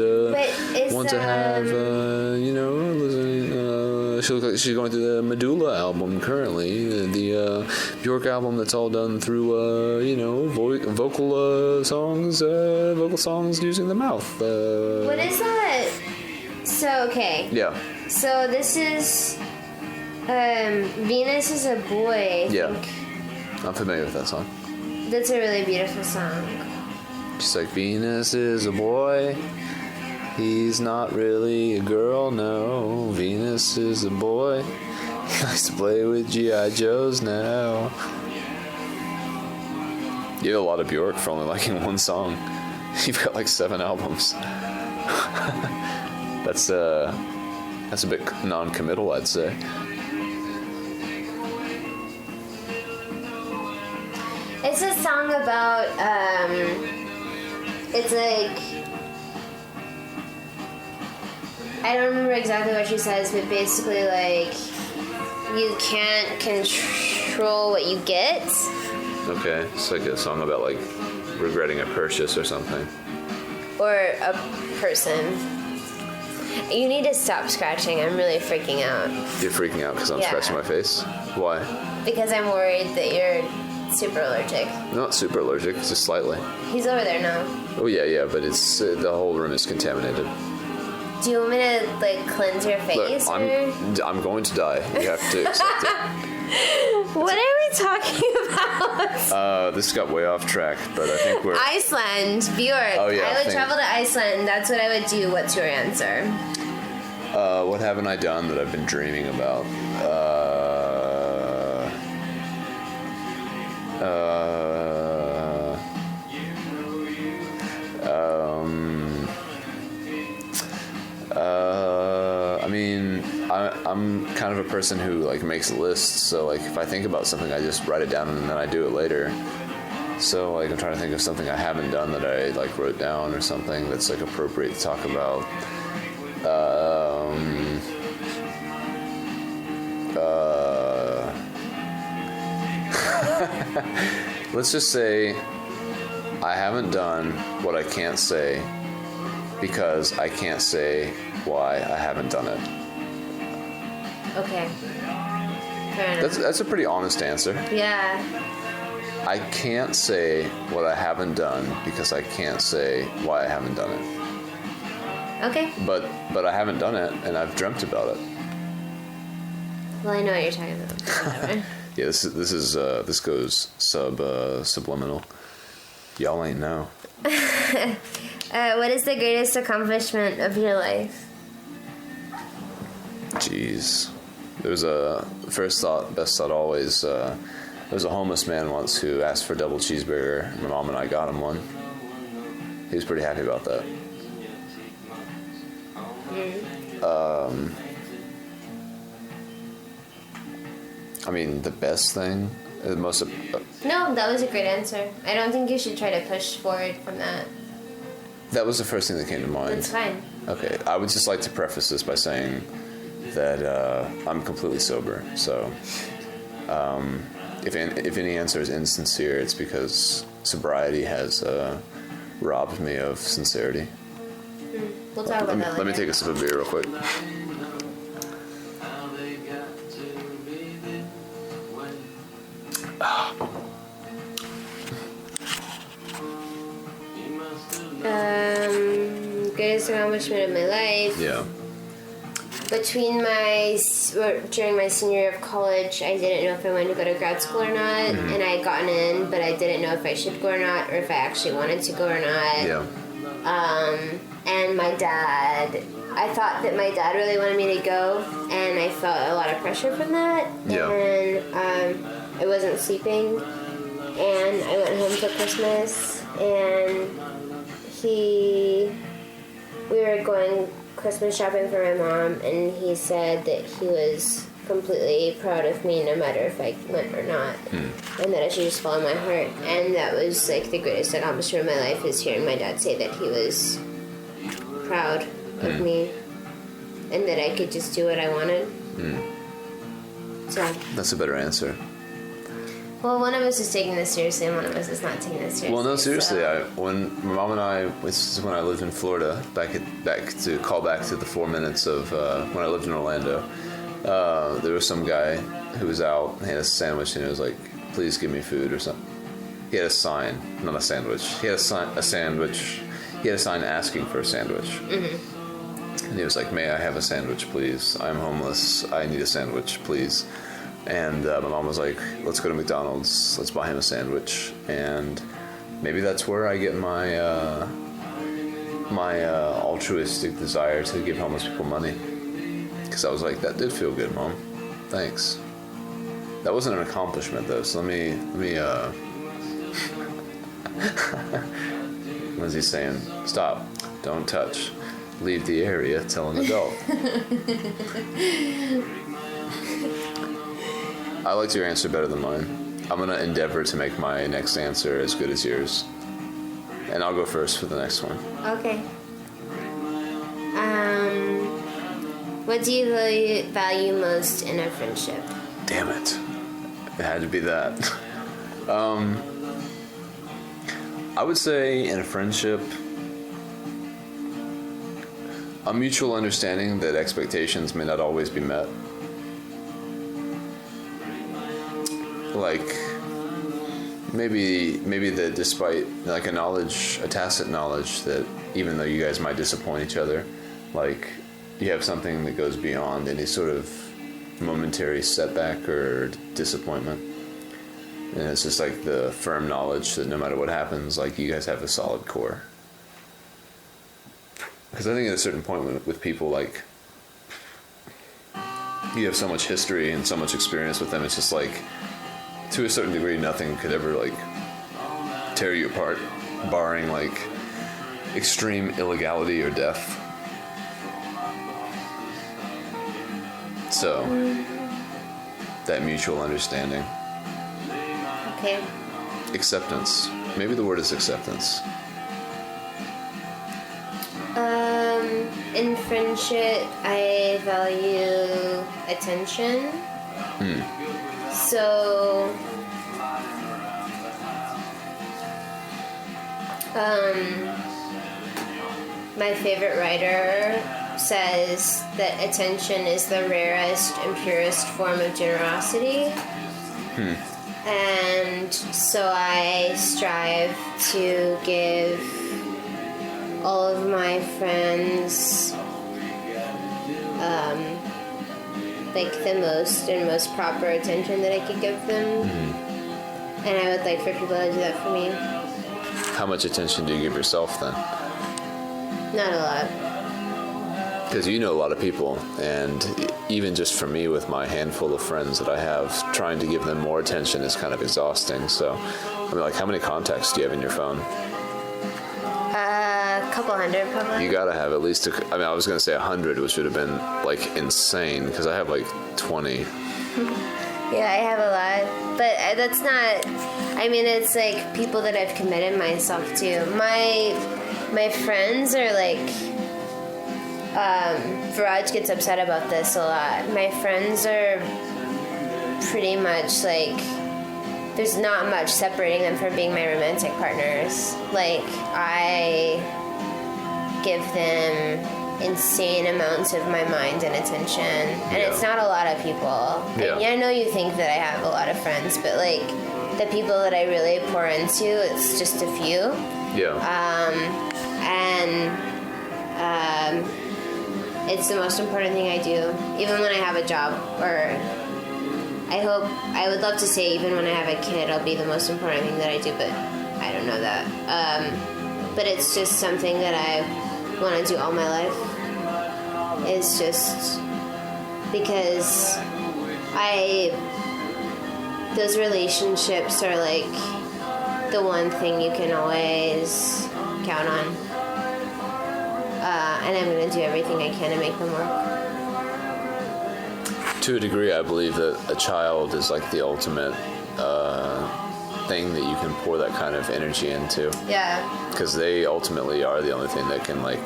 want to have. Listening. She looks like she's going through the Medulla album currently, the Bjork album that's all done through vocal songs using the mouth. What is that? So, okay. Yeah. So this is Venus is a Boy. I Yeah. think. I'm familiar with that song. That's a really beautiful song. She's like, Venus is a boy. He's not really a girl, no. Venus is a boy. He likes to play with G.I. Joes now. You have a lot of Bjork for only liking one song. You've got like 7 albums. That's a bit non-committal, I'd say. It's a song about, it's like, I don't remember exactly what she says, but basically like, you can't control what you get. Okay, it's like a song about like regretting a purchase or something. Or a person. You need to stop scratching. I'm really freaking out. You're freaking out because I'm scratching my face? Why? Because I'm worried that you're super allergic. Not super allergic, just slightly. He's over there now. Oh yeah, but it's the whole room is contaminated. Do you want me to like cleanse your face? Look, I'm going to die. You have to accept it. What are we talking about? This got way off track, but I think we're... Iceland, Bjork. Oh, yeah, I would travel to Iceland. That's what I would do. What's your answer? What haven't I done that I've been dreaming about? I mean, I'm kind of a person who like makes lists, so like if I think about something, I just write it down and then I do it later. So like I'm trying to think of something I haven't done that I like wrote down or something that's like appropriate to talk about. Let's just say I haven't done what I can't say because I can't say why I haven't done it. Okay. Fair enough. That's a pretty honest answer. Yeah. I can't say what I haven't done because I can't say why I haven't done it. Okay. But I haven't done it, and I've dreamt about it. Well, I know what you're talking about. Whatever. Yeah, this goes subliminal. Y'all ain't know. What is the greatest accomplishment of your life? Jeez. There was a first thought, best thought always. There was a homeless man once who asked for a double cheeseburger. My mom and I got him one. He was pretty happy about that. I mean, the best thing, the most. No, that was a great answer. I don't think you should try to push forward from that. That was the first thing that came to mind. That's fine. Okay, I would just like to preface this by saying that I'm completely sober. So, if any answer is insincere, it's because sobriety has robbed me of sincerity. We'll talk about that later. Let me take a sip of beer real quick. Greatest accomplishment of my life. Yeah. During my senior year of college, I didn't know if I wanted to go to grad school or not, and I had gotten in, but I didn't know if I should go or not, or if I actually wanted to go or not. Yeah. And my dad, I thought that my dad really wanted me to go, and I felt a lot of pressure from that. Yeah. And I wasn't sleeping, and I went home for Christmas, and we were going Christmas shopping for my mom, and he said that he was completely proud of me no matter if I went or not, and that I should just follow my heart. And that was like the greatest accomplishment of my life, is hearing my dad say that he was proud of me and that I could just do what I wanted. So That's a better answer. well, one of us is taking this seriously and one of us is not taking this seriously. Well, no, seriously. so- When my mom and I, this is when I lived in Florida. Back to call back to the 4 minutes of when I lived in Orlando. There was some guy who was out. He had a sandwich and he was like, "Please give me food" or something. He had a sign, not a sandwich. He had a sandwich. He had a sign asking for a sandwich. And he was like, "May I have a sandwich, please? I'm homeless. I need a sandwich, please." And my mom was like, "Let's go to McDonald's. Let's buy him a sandwich." And maybe that's where I get my altruistic desire to give homeless people money. Because I was like, that did feel good, Mom. Thanks. That wasn't an accomplishment though. So let me What's he saying? Stop. Don't touch. Leave the area. Tell an adult. I liked your answer better than mine. I'm going to endeavor to make my next answer as good as yours. And I'll go first for the next one. Okay. What do you value most in a friendship? Damn it. It had to be that. I would say in a friendship, a mutual understanding that expectations may not always be met. Like, maybe that despite like a tacit knowledge that even though you guys might disappoint each other, like you have something that goes beyond any sort of momentary setback or disappointment. And it's just like the firm knowledge that no matter what happens, like you guys have a solid core. Because I think at a certain point with people, like, you have so much history and so much experience with them, it's just like, to a certain degree, nothing could ever, like, tear you apart, barring, like, extreme illegality or death. So, that mutual understanding. Okay. Acceptance. Maybe the word is acceptance. In friendship, I value attention. So, my favorite writer says that attention is the rarest and purest form of generosity. And so I strive to give all of my friends like the most and most proper attention that I could give them. And I would like for people to do that for me. How much attention do you give yourself then? Not a lot. Because you know a lot of people, and even just for me with my handful of friends that I have, trying to give them more attention is kind of exhausting. So, I mean, like, how many contacts do you have in your phone? A couple hundred probably. You gotta have at least, I was gonna say 100, which would have been, like, insane, because I have, like, 20. Yeah, I have a lot. But that's not, I mean, it's, like, people that I've committed myself to. My friends are, like, Viraj gets upset about this a lot. My friends are pretty much, like, there's not much separating them from being my romantic partners. Like, I give them insane amounts of my mind and attention. And it's not a lot of people. Yeah. I know you think that I have a lot of friends, but, like, the people that I really pour into, it's just a few. Yeah. It's the most important thing I do, even when I have a job, or I would love to say even when I have a kid, I'll be the most important thing that I do, but I don't know that. But it's just something that I want to do all my life. It's just because those relationships are like the one thing you can always count on. And I'm going to do everything I can to make them work. To a degree, I believe that a child is like the ultimate thing that you can pour that kind of energy into. Yeah. Because they ultimately are the only thing that can, like,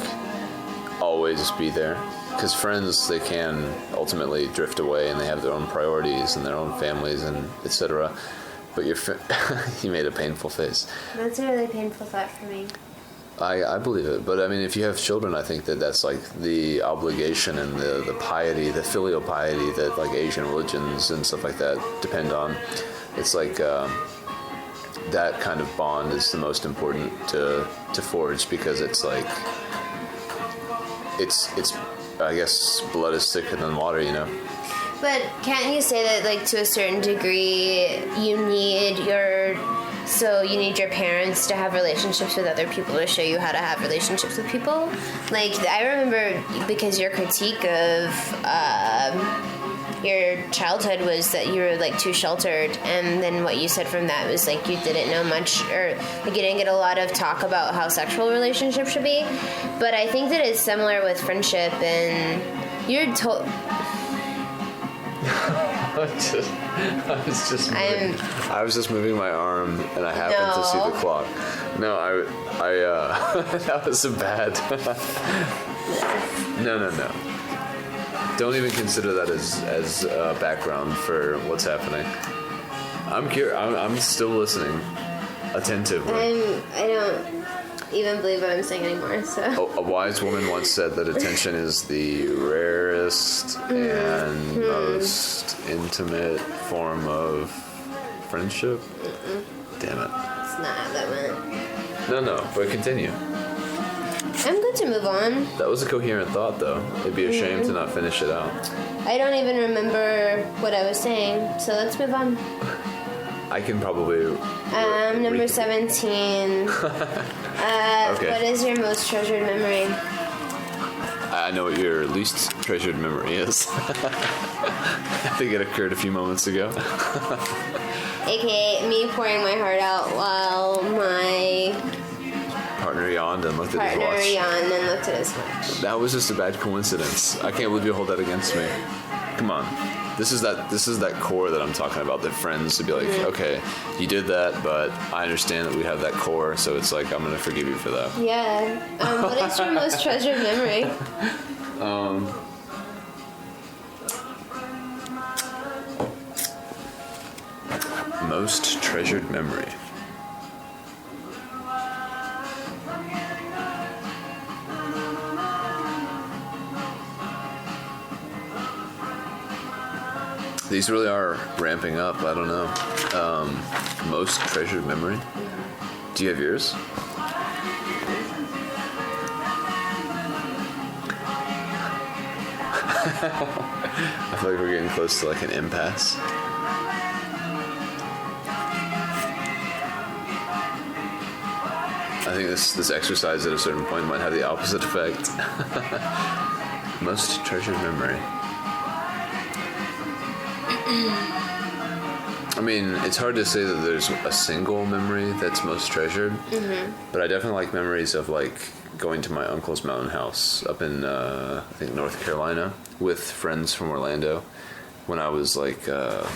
always be there. Because friends, they can ultimately drift away and they have their own priorities and their own families and etc. But you made a painful face. That's a really painful thought for me. I believe it, but I mean, if you have children, I think that's like the obligation and the piety, the filial piety that like Asian religions and stuff like that depend on. It's like that kind of bond is the most important to forge, because it's like it's I guess blood is thicker than water, you know. But can't you say that, like, to a certain degree, you need your parents to have relationships with other people to show you how to have relationships with people? Like, I remember, because your critique of your childhood was that you were like too sheltered, and then what you said from that was like you didn't know much, or like you didn't get a lot of talk about how sexual relationships should be. But I think that it's similar with friendship, and you're I was just moving my arm, and I happened to see the clock. No, I that was a bad. No. Don't even consider that as background for what's happening. I'm still listening attentively. I don't even believe what I'm saying anymore. So A wise woman once said that attention is the rarest and most intimate form of friendship. Damn it. it's not how that went. No, but continue. I'm good to move on. That was a coherent thought, though. It'd be a shame to not finish it out. I don't even remember what I was saying, so let's move on. I can probably. Number 17. Okay. What is your most treasured memory? I know what your least treasured memory is. I think it occurred a few moments ago. AKA me pouring my heart out while my Partner yawned and looked at his partner watch. yawned and looked at his watch. That was just a bad coincidence. I can't believe you hold that against me. Come on. This is that core that I'm talking about, that friends to be like, okay, you did that, but I understand that we have that core, so it's like, I'm gonna forgive you for that. Yeah. What is your most treasured memory? Most treasured memory. These really are ramping up. I don't know. Most treasured memory. Do you have yours? I feel like we're getting close to like an impasse. I think this exercise at a certain point might have the opposite effect. Most treasured memory. I mean, it's hard to say that there's a single memory that's most treasured, but I definitely like memories of like going to my uncle's mountain house up in I think North Carolina with friends from Orlando when I was like I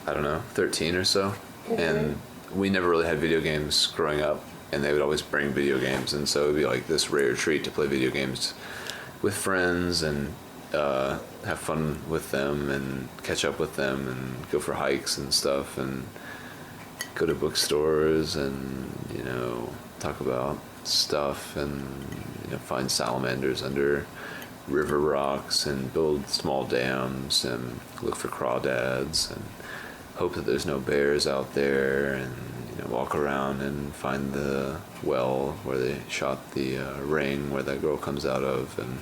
don't know, 13 or so, and we never really had video games growing up, and they would always bring video games, and so it would be like this rare treat to play video games with friends and have fun with them and catch up with them and go for hikes and stuff and go to bookstores and, you know, talk about stuff and, you know, find salamanders under river rocks and build small dams and look for crawdads and hope that there's no bears out there and, you know, walk around and find the well where they shot the ring where that girl comes out of, and,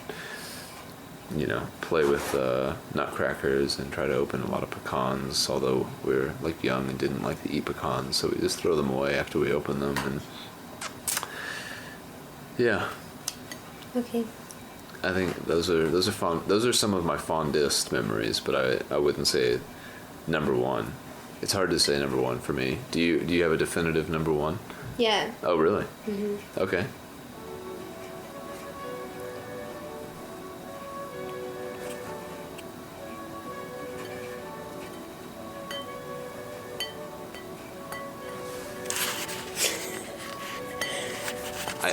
you know, play with nutcrackers and try to open a lot of pecans, although we were like young and didn't like to eat pecans, so we just throw them away after we open them. And yeah, Okay. I think those are fond. Those are some of my fondest memories, but I wouldn't say number one. It's hard to say number one for me. Do you have a definitive number one? Yeah. Oh, really? Okay.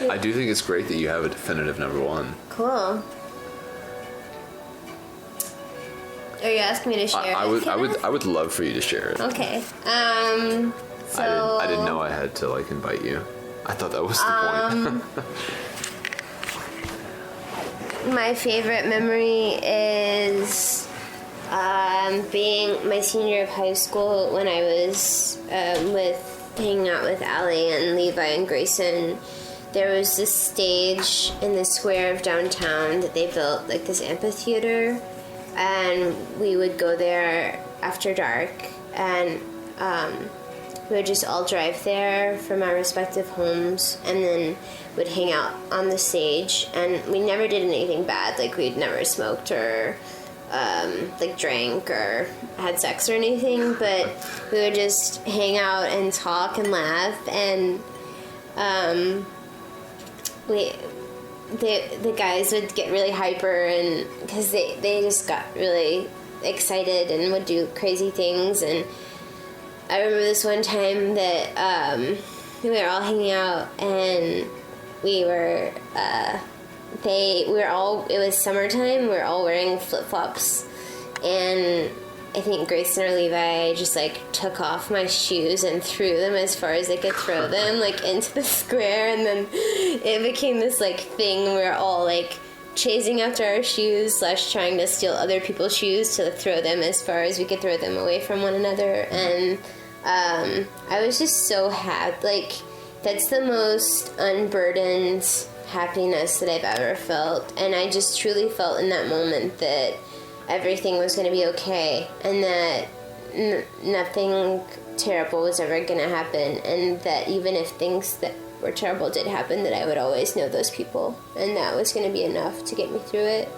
I do think it's great that you have a definitive number one. Cool. Are you asking me to share? I would love for you to share it. Okay. So I didn't know I had to like invite you. I thought that was the point. my favorite memory is being my senior of high school when I was hanging out with Allie and Levi and Grayson. There was this stage in the square of downtown that they built, like this amphitheater, and we would go there after dark, and we would just all drive there from our respective homes, and then would hang out on the stage. And we never did anything bad. Like, we'd never smoked or like drank or had sex or anything, but we would just hang out and talk and laugh. And the guys would get really hyper, and because they just got really excited and would do crazy things. And I remember this one time that we were all hanging out, and we were it was summertime, we were all wearing flip-flops, and I think Grayson or Levi just like took off my shoes and threw them as far as they could throw them, like into the square. And then it became this like thing. We were all like chasing after our shoes / trying to steal other people's shoes to throw them as far as we could throw them away from one another. And I was just so happy. Like, that's the most unburdened happiness that I've ever felt. And I just truly felt in that moment that everything was going to be okay, and that nothing terrible was ever going to happen, and that even if things that were terrible did happen, that I would always know those people, and that was going to be enough to get me through it.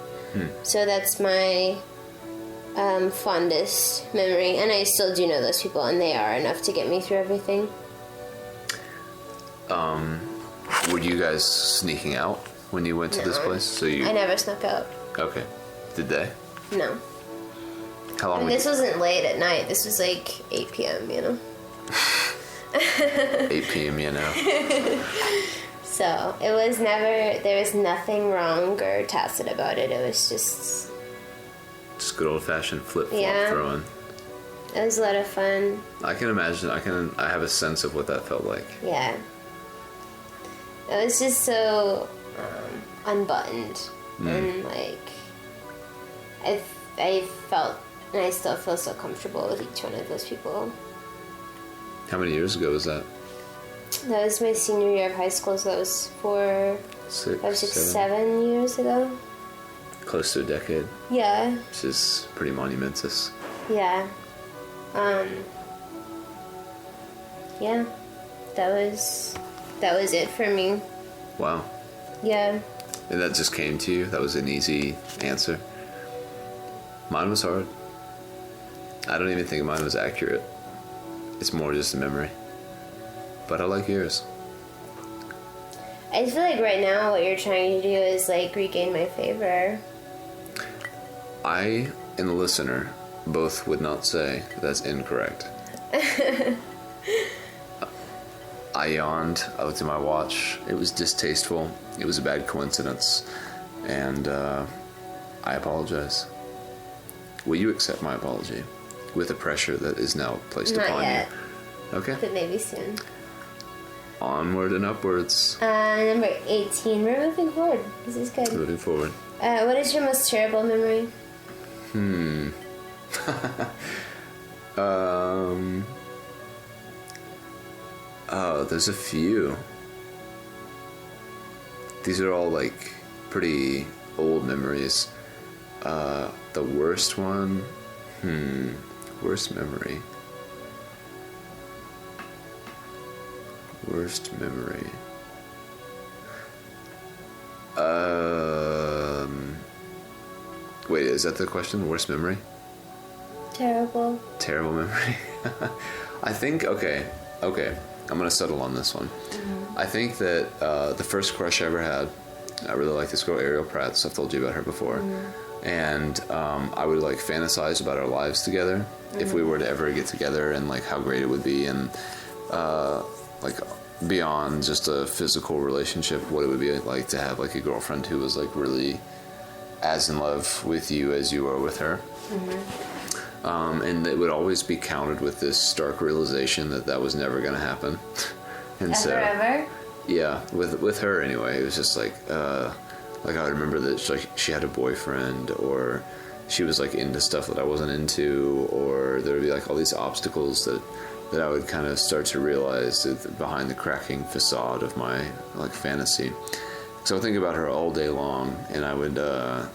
So that's my fondest memory, and I still do know those people, and they are enough to get me through everything. Were you guys sneaking out when you went to this place? I never snuck out. Okay. Did they? No. How long? And this wasn't late at night. This was like 8 p.m., you know? 8 p.m., you know. So, there was nothing wrong or tacit about it. It was just good old-fashioned flip-flop throwing. It was a lot of fun. I can imagine. I have a sense of what that felt like. Yeah. It was just so unbuttoned. And like, I felt, and I still feel so comfortable with each one of those people. How many years ago was that? That was my senior year of high school, so that was 7 years ago. Close to a decade. Yeah. Which is pretty monumentous. Yeah. Yeah. That was it for me. Wow. Yeah. And that just came to you? That was an easy answer? Mine was hard. I don't even think mine was accurate. It's more just a memory. But I like yours. I feel like right now what you're trying to do is like regain my favor. I and the listener both would not say that's incorrect. I yawned. I looked at my watch. It was distasteful. It was a bad coincidence. And I apologize. Will you accept my apology with the pressure that is now placed Not upon yet. you? Okay. But maybe soon. Onward and upwards. Number 18. We're moving forward. This is good. Moving forward. What is your most terrible memory? Oh, there's a few. These are all like pretty old memories. The worst one? Worst memory. Worst memory. Wait, is that the question? Worst memory? Terrible. Terrible memory. I think, okay. I'm going to settle on this one. I think that the first crush I ever had, I really liked this girl, Ariel Pratt. I've told you about her before. And I would like fantasize about our lives together if we were to ever get together, and like how great it would be, and like beyond just a physical relationship, what it would be like to have like a girlfriend who was like really as in love with you as you are with her. And it would always be countered with this stark realization that was never going to happen. And Ever? Yeah, with her anyway, it was just like I would remember that she had a boyfriend, or she was like into stuff that I wasn't into, or there would be like all these obstacles that I would kind of start to realize behind the cracking facade of my like fantasy. So I think about her all day long, and I would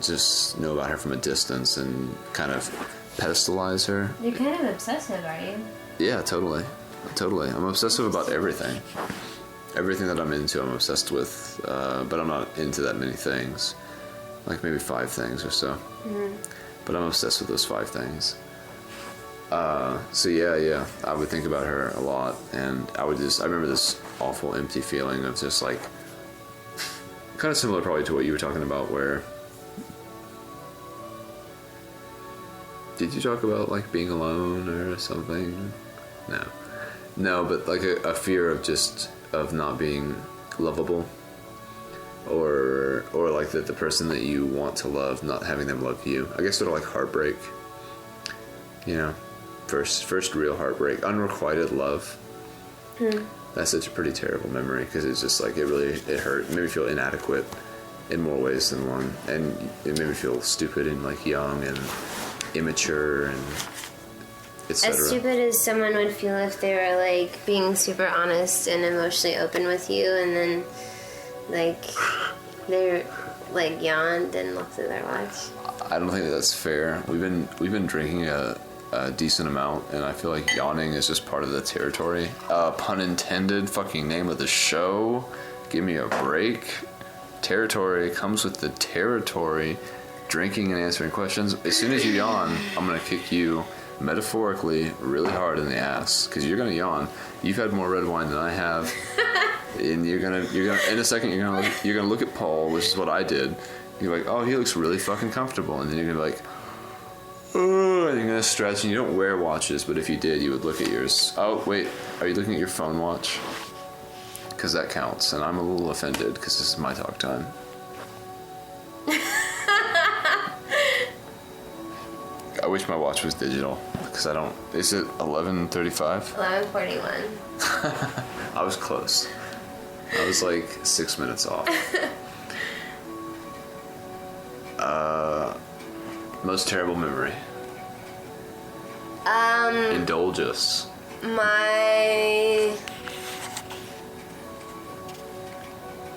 just know about her from a distance and kind of pedestalize her. You're kind of obsessive, are you? Yeah, totally. Totally. I'm obsessive about everything. Everything that I'm into, I'm obsessed with. But I'm not into that many things. Like maybe 5 things or so. Mm-hmm. But I'm obsessed with those 5 things. So yeah, I would think about her a lot, and I remember this awful empty feeling of just like, kind of similar probably to what you were talking about, where, did you talk about like being alone or something? No, but like a fear of not being lovable, or like that the person that you want to love, not having them love you. I guess sort of like heartbreak, first real heartbreak, unrequited love. That's such a pretty terrible memory, because it's just like it hurt. It made me feel inadequate in more ways than one, and it made me feel stupid and like young and immature and etc. As stupid as someone would feel if they were like being super honest and emotionally open with you, and then like they're like yawned and looked at their watch. I don't think that's fair. We've been drinking a decent amount, and I feel like yawning is just part of the territory. Pun intended. Fucking name of the show. Give me a break. Territory comes with the territory. Drinking and answering questions. As soon as you yawn, I'm gonna kick you metaphorically really hard in the ass, because you're gonna yawn. You've had more red wine than I have, and you're gonna in a second you're gonna look at Paul, which is what I did. You're like, oh, he looks really fucking comfortable, and then you're gonna be like, oh, and you're gonna stretch. And you don't wear watches, but if you did, you would look at yours. Oh wait, are you looking at your phone watch? Because that counts, and I'm a little offended because this is my talk time. I wish my watch was digital, because I don't. Is it 11:35? 11:41. I was close. I was like 6 minutes off. Most terrible memory. Indulge us. My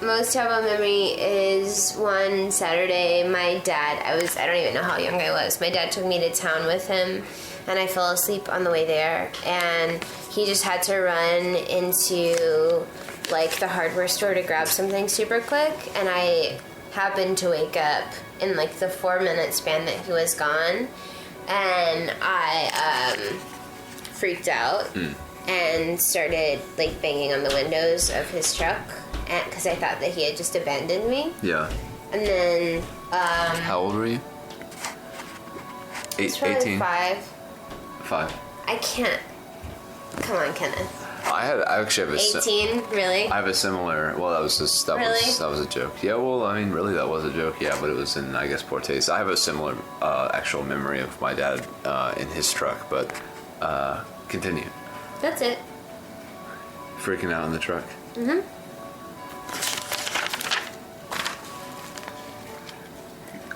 most terrible memory is one Saturday, my dad, I don't even know how young I was. My dad took me to town with him, and I fell asleep on the way there, and he just had to run into like the hardware store to grab something super quick, and I happened to wake up in like the 4-minute span that he was gone, and I freaked out and started like banging on the windows of his truck, because I thought that he had just abandoned me. Yeah. And then how old were you? 18. 5. 5. I can't. Come on, Kenneth. I actually have 18, really? I have a similar. Well, that was a joke. Yeah, well, I mean, really, that was a joke. Yeah, but it was in, I guess, poor taste. I have a similar actual memory of my dad in his truck, but continue. That's it. Freaking out in the truck. Mm-hmm.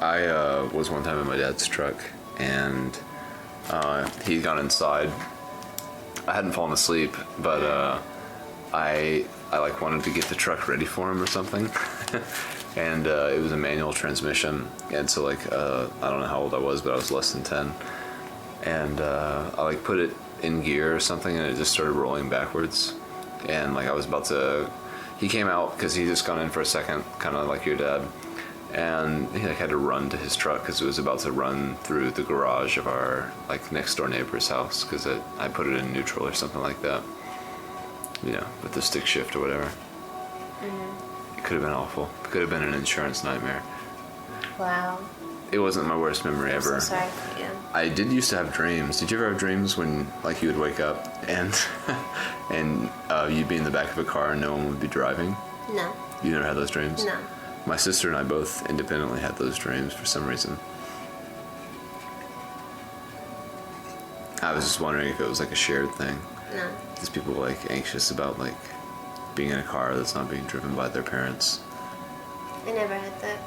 I was one time in my dad's truck, and he'd gone inside. I hadn't fallen asleep, but I like wanted to get the truck ready for him or something, and it was a manual transmission, and so like I don't know how old I was, but I was less than 10, and I like put it in gear or something, and it just started rolling backwards, and like I was about to. He came out because he just gone in for a second, kind of like your dad. And he like had to run to his truck because it was about to run through the garage of our like next door neighbor's house, because I put it in neutral or something like that, with the stick shift or whatever. It could have been awful. It could have been an insurance nightmare. Wow. It wasn't my worst memory ever. I'm so sorry for you. I did used to have dreams. Did you ever have dreams when like you would wake up and and you'd be in the back of a car and no one would be driving? No. You never had those dreams? No. My sister and I both independently had those dreams for some reason. I was just wondering if it was like a shared thing. No. Because people like anxious about like being in a car that's not being driven by their parents. I never had that.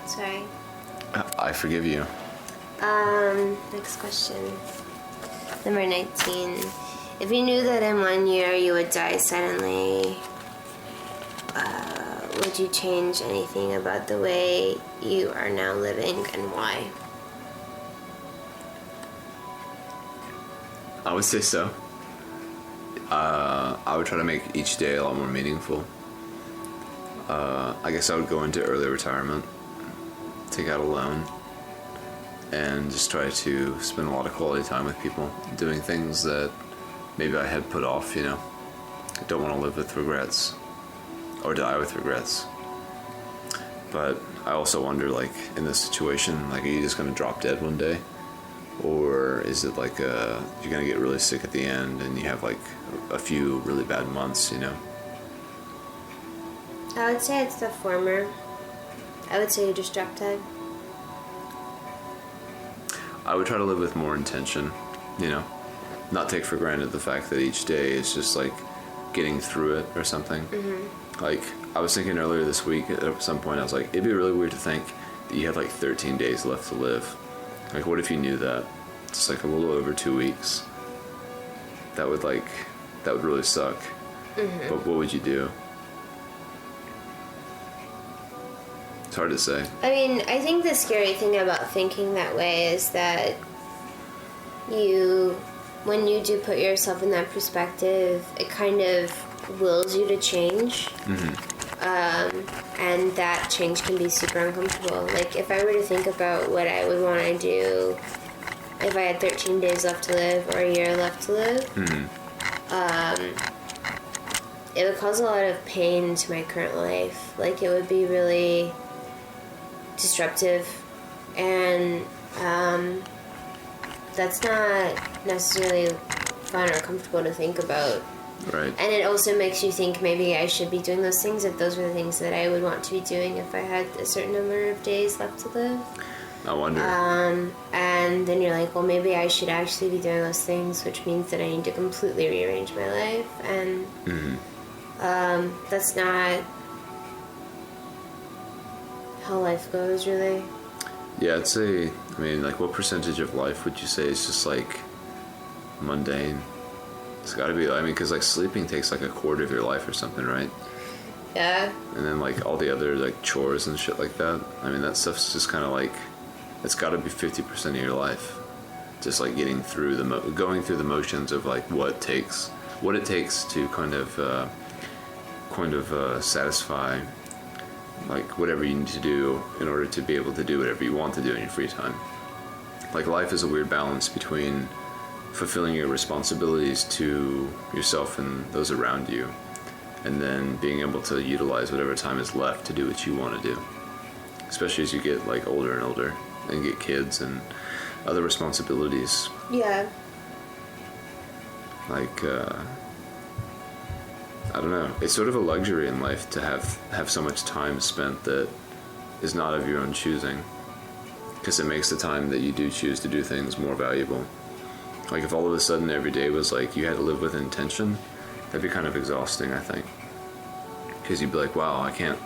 Sorry. I forgive you. Next question. Number 19. If you knew that in 1 year you would die suddenly, would you change anything about the way you are now living, and why? I would say so. I would try to make each day a lot more meaningful. I guess I would go into early retirement, take out a loan, and just try to spend a lot of quality time with people, doing things that maybe I had put off, you know. I don't want to live with regrets or die with regrets. But I also wonder, like, in this situation, like, are you just going to drop dead one day? Or is it like you're going to get really sick at the end and you have like a few really bad months, you know? I would say it's the former. I would say you just drop dead. I would try to live with more intention, you know? Not take for granted the fact that each day is just like getting through it or something. Mm-hmm. Like, I was thinking earlier this week at some point, I was like, it'd be really weird to think that you had like 13 days left to live. Like, what if you knew that? It's like a little over 2 weeks. That would really suck. Mm-hmm. But what would you do? It's hard to say. I mean, I think the scary thing about thinking that way is that when you do put yourself in that perspective, it kind of wills you to change. Mm-hmm. And that change can be super uncomfortable. Like, if I were to think about what I would want to do if I had 13 days left to live or a year left to live, it would cause a lot of pain to my current life. Like, it would be really disruptive, and that's not necessarily fun or comfortable to think about. Right. And it also makes you think maybe I should be doing those things if those were the things that I would want to be doing if I had a certain number of days left to live. I wonder. And then you're like, well, maybe I should actually be doing those things, which means that I need to completely rearrange my life. And that's not how life goes, really. Yeah, I'd say, I mean, like, what percentage of life would you say is just like mundane? It's gotta be, I mean, because like sleeping takes like a quarter of your life or something, right? Yeah. And then like all the other like chores and shit like that. I mean, that stuff's just kind of like, it's gotta be 50% of your life. Just like getting through going through the motions of like what it takes to kind of satisfy like whatever you need to do in order to be able to do whatever you want to do in your free time. Like, life is a weird balance between fulfilling your responsibilities to yourself and those around you, and then being able to utilize whatever time is left to do what you want to do, especially as you get like older and older and get kids and other responsibilities. Yeah. Like, I don't know, it's sort of a luxury in life to have so much time spent that is not of your own choosing, because it makes the time that you do choose to do things more valuable. Like, if all of a sudden every day was like you had to live with intention, that'd be kind of exhausting, I think. Because you'd be like, wow, I can't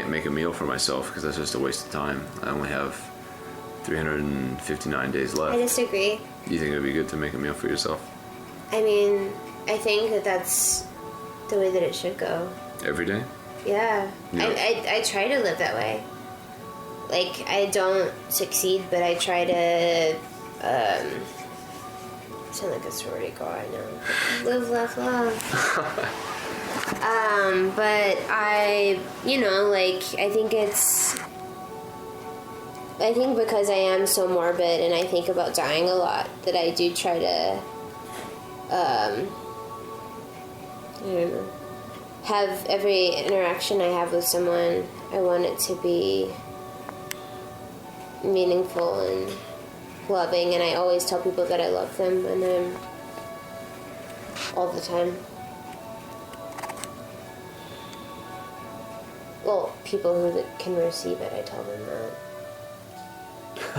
make a meal for myself because that's just a waste of time. I only have 359 days left. I disagree. You think it would be good to make a meal for yourself? I mean, I think that that's the way that it should go. Every day? Yeah. I try to live that way. Like, I don't succeed, but I try to, sound like a sorority girl, I know. Live, laugh, love. But I think because I am so morbid and I think about dying a lot, that I do try to, I don't know, have every interaction I have with someone, I want it to be meaningful and loving, and I always tell people that I love them, and I'm all the time. Well, people who can receive it, I tell them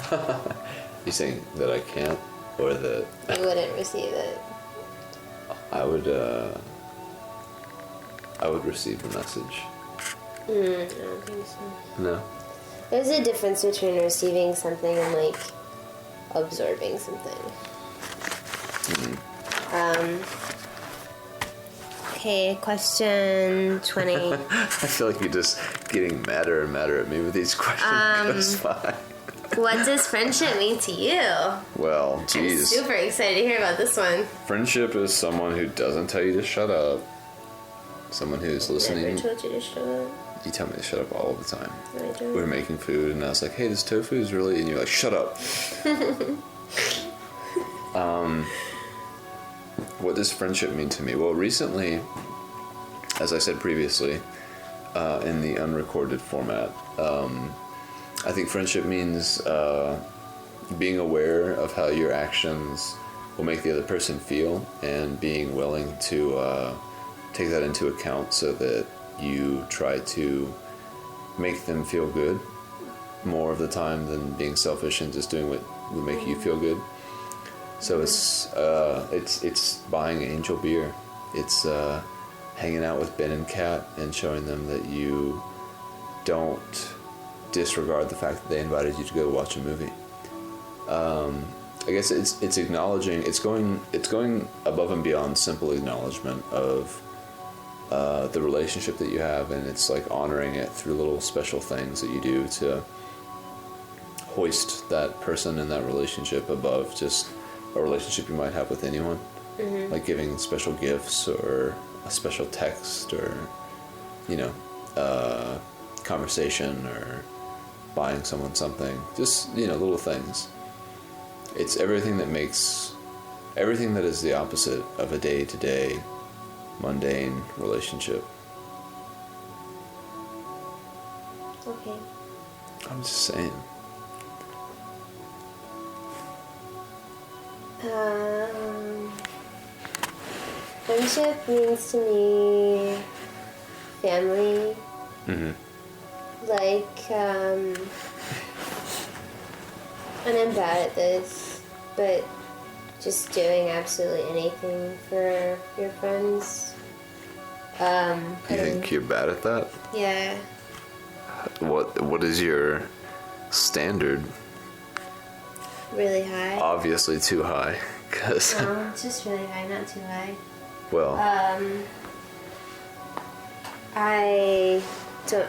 that. You saying that I can't, or that I wouldn't receive it? I would receive the message. I don't think so. No. There's a difference between receiving something and, like, absorbing something. Okay, question 20. I feel like you're just getting madder and madder at me with these questions. That's fine. What does friendship mean to you? Well, I'm geez. super excited to hear about this one. Friendship is someone who doesn't tell you to shut up. Someone who's listening. Never told you to shut up. You tell me to shut up all the time. I don't. We were making food, and I was like, "Hey, this tofu is really," and you're like, "Shut up." What does friendship mean to me? Well, recently, as I said previously, in the unrecorded format, I think friendship means being aware of how your actions will make the other person feel, and being willing to take that into account so that you try to make them feel good more of the time than being selfish and just doing what would make you feel good. So it's buying Angel beer. It's hanging out with Ben and Kat and showing them that you don't disregard the fact that they invited you to go watch a movie. I guess it's acknowledging, it's going above and beyond simple acknowledgement of the relationship that you have, and it's like honoring it through little special things that you do to hoist that person and that relationship above just a relationship you might have with anyone. Mm-hmm. Like giving special gifts or a special text or, conversation or buying someone something. Just, little things. It's everything that is the opposite of a day-to-day mundane relationship. Okay. I'm just saying. Friendship means to me family. Mm-hmm. And I'm bad at this, but just doing absolutely anything for your friends. You think you're bad at that? Yeah. What is your standard? Really high. Obviously too high, cause No, it's just really high, not too high. well, I don't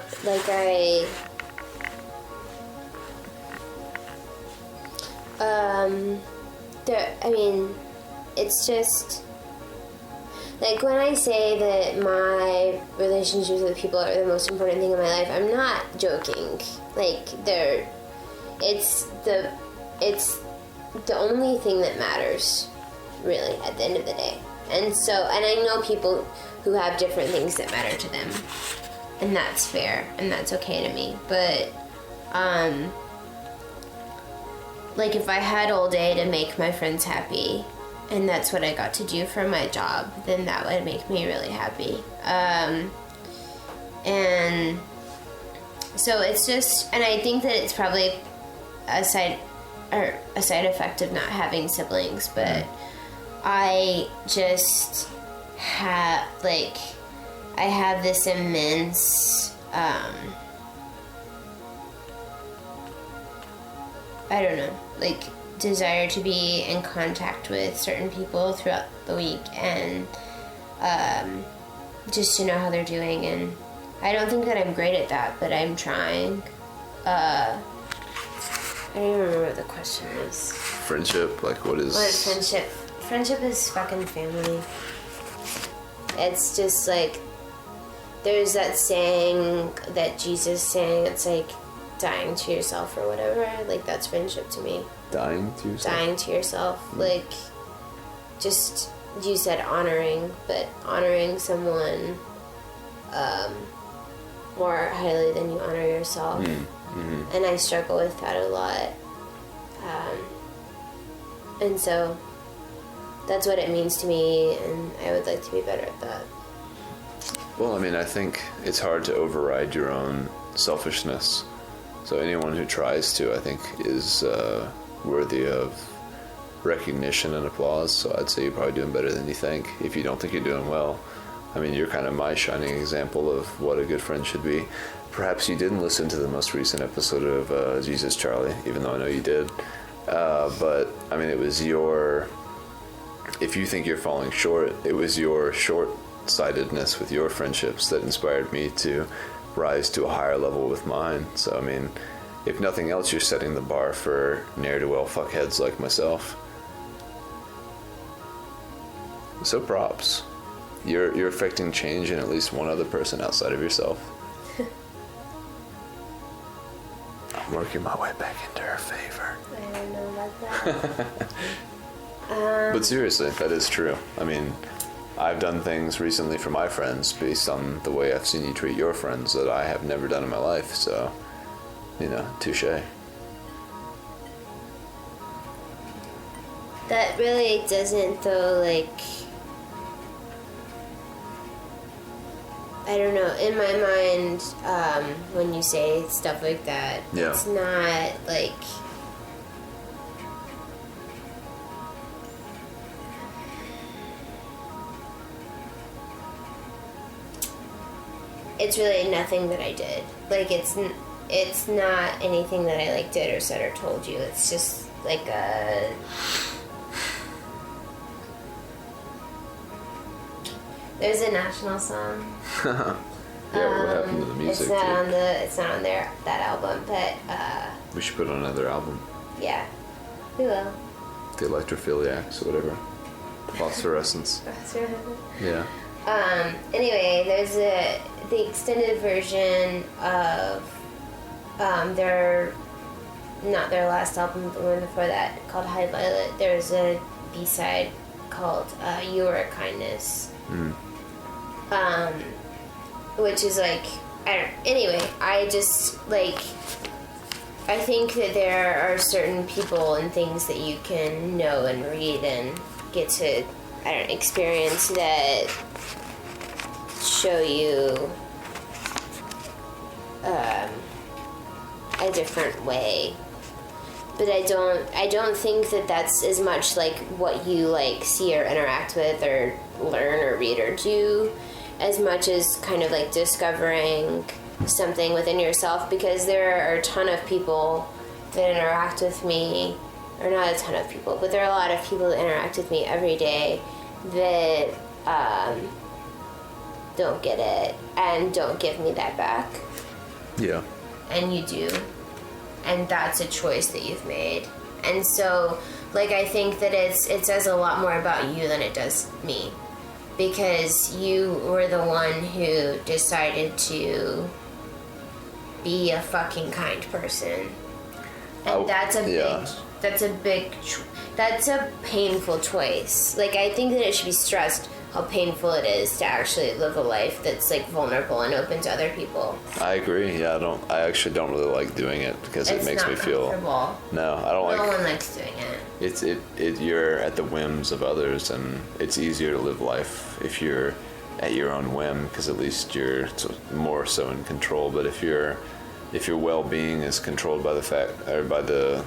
it's just like when I say that my relationships with people are the most important thing in my life, I'm not joking. Like it's the only thing that matters, really, at the end of the day. And I know people who have different things that matter to them, and that's fair, and that's okay to me. But, like, if I had all day to make my friends happy, and that's what I got to do for my job, then that would make me really happy. And so it's just, and I think that it's probably a side effect of not having siblings, but I just have, I have this immense, I don't know, desire to be in contact with certain people throughout the week and just to know how they're doing. And I don't think that I'm great at that, but I'm trying. I don't even remember what the question is. friendship, what is... What is friendship? Friendship is fucking family. It's just there's that saying that Jesus sang, it's dying to yourself or whatever. That's friendship to me. Dying to yourself? Dying to yourself. Just, you said honoring, but honoring someone more highly than you honor yourself. Mm-hmm. And I struggle with that a lot. And so that's what it means to me, and I would like to be better at that. Well, I think it's hard to override your own selfishness. So anyone who tries to, I think, is worthy of recognition and applause. So I'd say you're probably doing better than you think. If you don't think you're doing well, you're kind of my shining example of what a good friend should be. Perhaps you didn't listen to the most recent episode of Jesus Charlie, even though I know you did. But, it was if you think you're falling short, it was your short-sightedness with your friendships that inspired me to rise to a higher level with mine. So, if nothing else, you're setting the bar for ne'er-do-well fuckheads like myself. So props. You're affecting change in at least one other person outside of yourself. I'm working my way back into her favor. I don't know about that. But seriously, that is true. I mean, I've done things recently for my friends based on the way I've seen you treat your friends that I have never done in my life. So, touche. That really doesn't, though, like, I don't know, in my mind, when you say stuff like that, Yeah. it's not, like, it's really nothing that I did. Like, it's not anything that I, like, did or said or told you. It's just, like, a... There's a national song. Yeah, what happened to the music? It's not too? on that album, but We should put on another album. yeah, we will. The Electrophiliacs or whatever. Phosphorescence. Yeah. Anyway, there's the extended version of not their last album, but one before that, called High Violet. There's a B-side called You Were a Kindness. Which is like, I just, like, I think that there are certain people and things that you can know and read and get to, experience that show you a different way. But I don't think that that's as much like what you like see or interact with or learn or read or do, as much as kind of like discovering something within yourself, because there are a ton of people that interact with me, or not a ton of people, but there are a lot of people that interact with me every day that don't get it and don't give me that back. Yeah. And you do. And that's a choice that you've made. And so, like, I think that it says a lot more about you than it does me. Because you were the one who decided to be a fucking kind person. And that's a painful choice. Like, I think that it should be stressed how painful it is to actually live a life that's like vulnerable and open to other people. I agree. Yeah, I actually don't really like doing it because it makes me feel. No, I don't like. No one likes doing it. You're at the whims of others, and it's easier to live life if you're at your own whim, because at least you're more so in control. But if your well-being is controlled by the fact or by the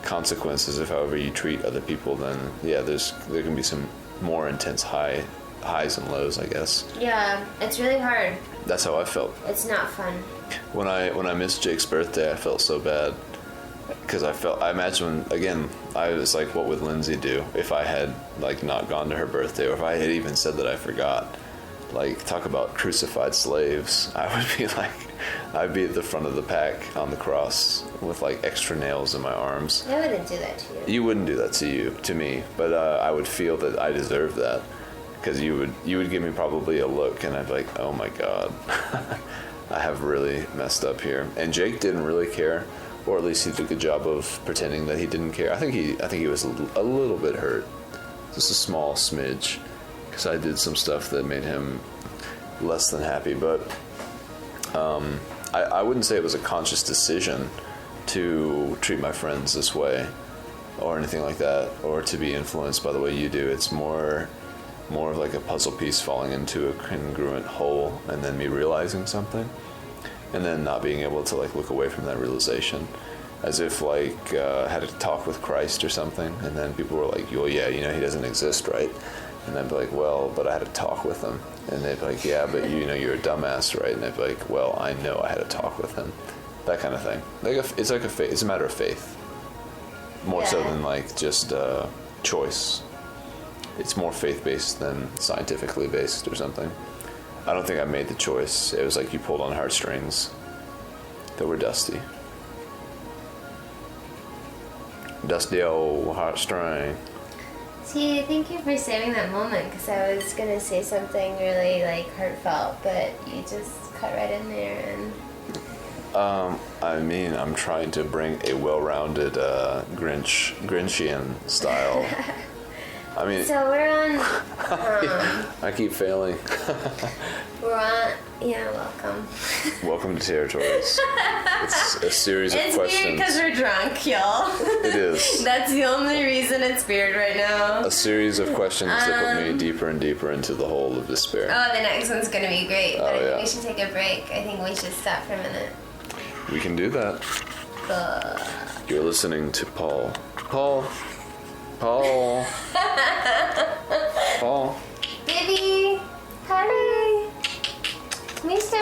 consequences of however you treat other people, then yeah, there can be some more intense highs and lows, I guess. Yeah, it's really hard. That's how I felt. It's not fun. When I missed Jake's birthday, I felt so bad because I imagine again, I was like, what would Lindsay do if I had like not gone to her birthday, or if I had even said that I forgot? Like, talk about crucified slaves. I would be like, I'd be at the front of the pack on the cross with like extra nails in my arms. I wouldn't do that to you. You wouldn't do that to me, but I would feel that I deserved that, because you would give me probably a look, and I'd be like, oh my god, I have really messed up here. And Jake didn't really care, or at least he did a good job of pretending that he didn't care. I think he was a little bit hurt, just a small smidge, because I did some stuff that made him less than happy. But I wouldn't say it was a conscious decision to treat my friends this way or anything like that, or to be influenced by the way you do. It's more of like a puzzle piece falling into a congruent whole, and then me realizing something, and then not being able to like look away from that realization, as if like I had a talk with Christ or something, and then people were like, well, yeah, he doesn't exist, right? And I'd be like, well, but I had a talk with him. And they'd be like, yeah, but you're a dumbass, right? And I'd be like, well, I know I had a talk with him. That kind of thing. It's a matter of faith, more so than like just choice. It's more faith-based than scientifically based or something. I don't think I made the choice. It was like you pulled on heartstrings that were dusty. dusty old heartstring. See, thank you for saving that moment because I was gonna say something really like heartfelt, but you just cut right in there and. I mean, I'm trying to bring a well-rounded Grinchian style. I mean, So we're on. I keep failing. We're on. Yeah, welcome. Welcome to Territories. It's a series of It's questions. weird because we're drunk, y'all. It is. That's the only reason it's weird right now. A series of questions that put me deeper and deeper into the hole of despair. Oh, the next one's gonna be great. But Oh, I think yeah. we should take a break. I think we should stop for a minute. We can do that. You're listening to Paul. Paul. Baby, hurry, Mister.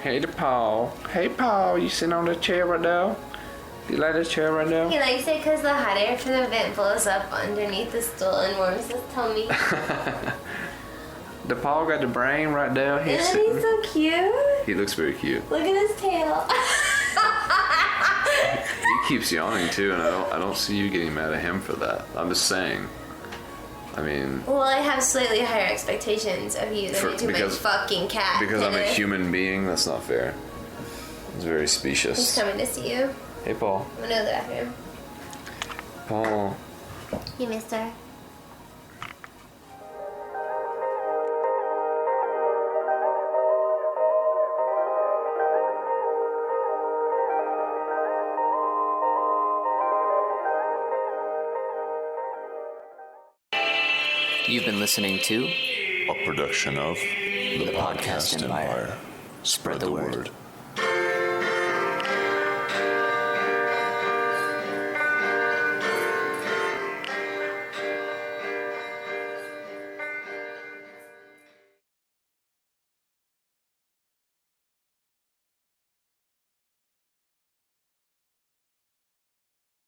Hey to Paul. Hey Paul, you sitting on the chair right now? You like the chair right now? He likes it because the hot air from the vent blows up underneath the stool and warms his tummy. The Paul got the brain right there. Isn't he so cute? He looks very cute. Look at his tail. He keeps yawning too, and I don't see you getting mad at him for that. I'm just saying. I mean, Well, I have slightly higher expectations of you than I do my fucking cat. because I'm a Kenneth. human being, that's not fair. It's very He's specious. coming to see you. Hey Paul. I'm gonna go to the bathroom. Paul. Hey, Mister. You've been listening to A production of The Podcast Empire. Spread the word.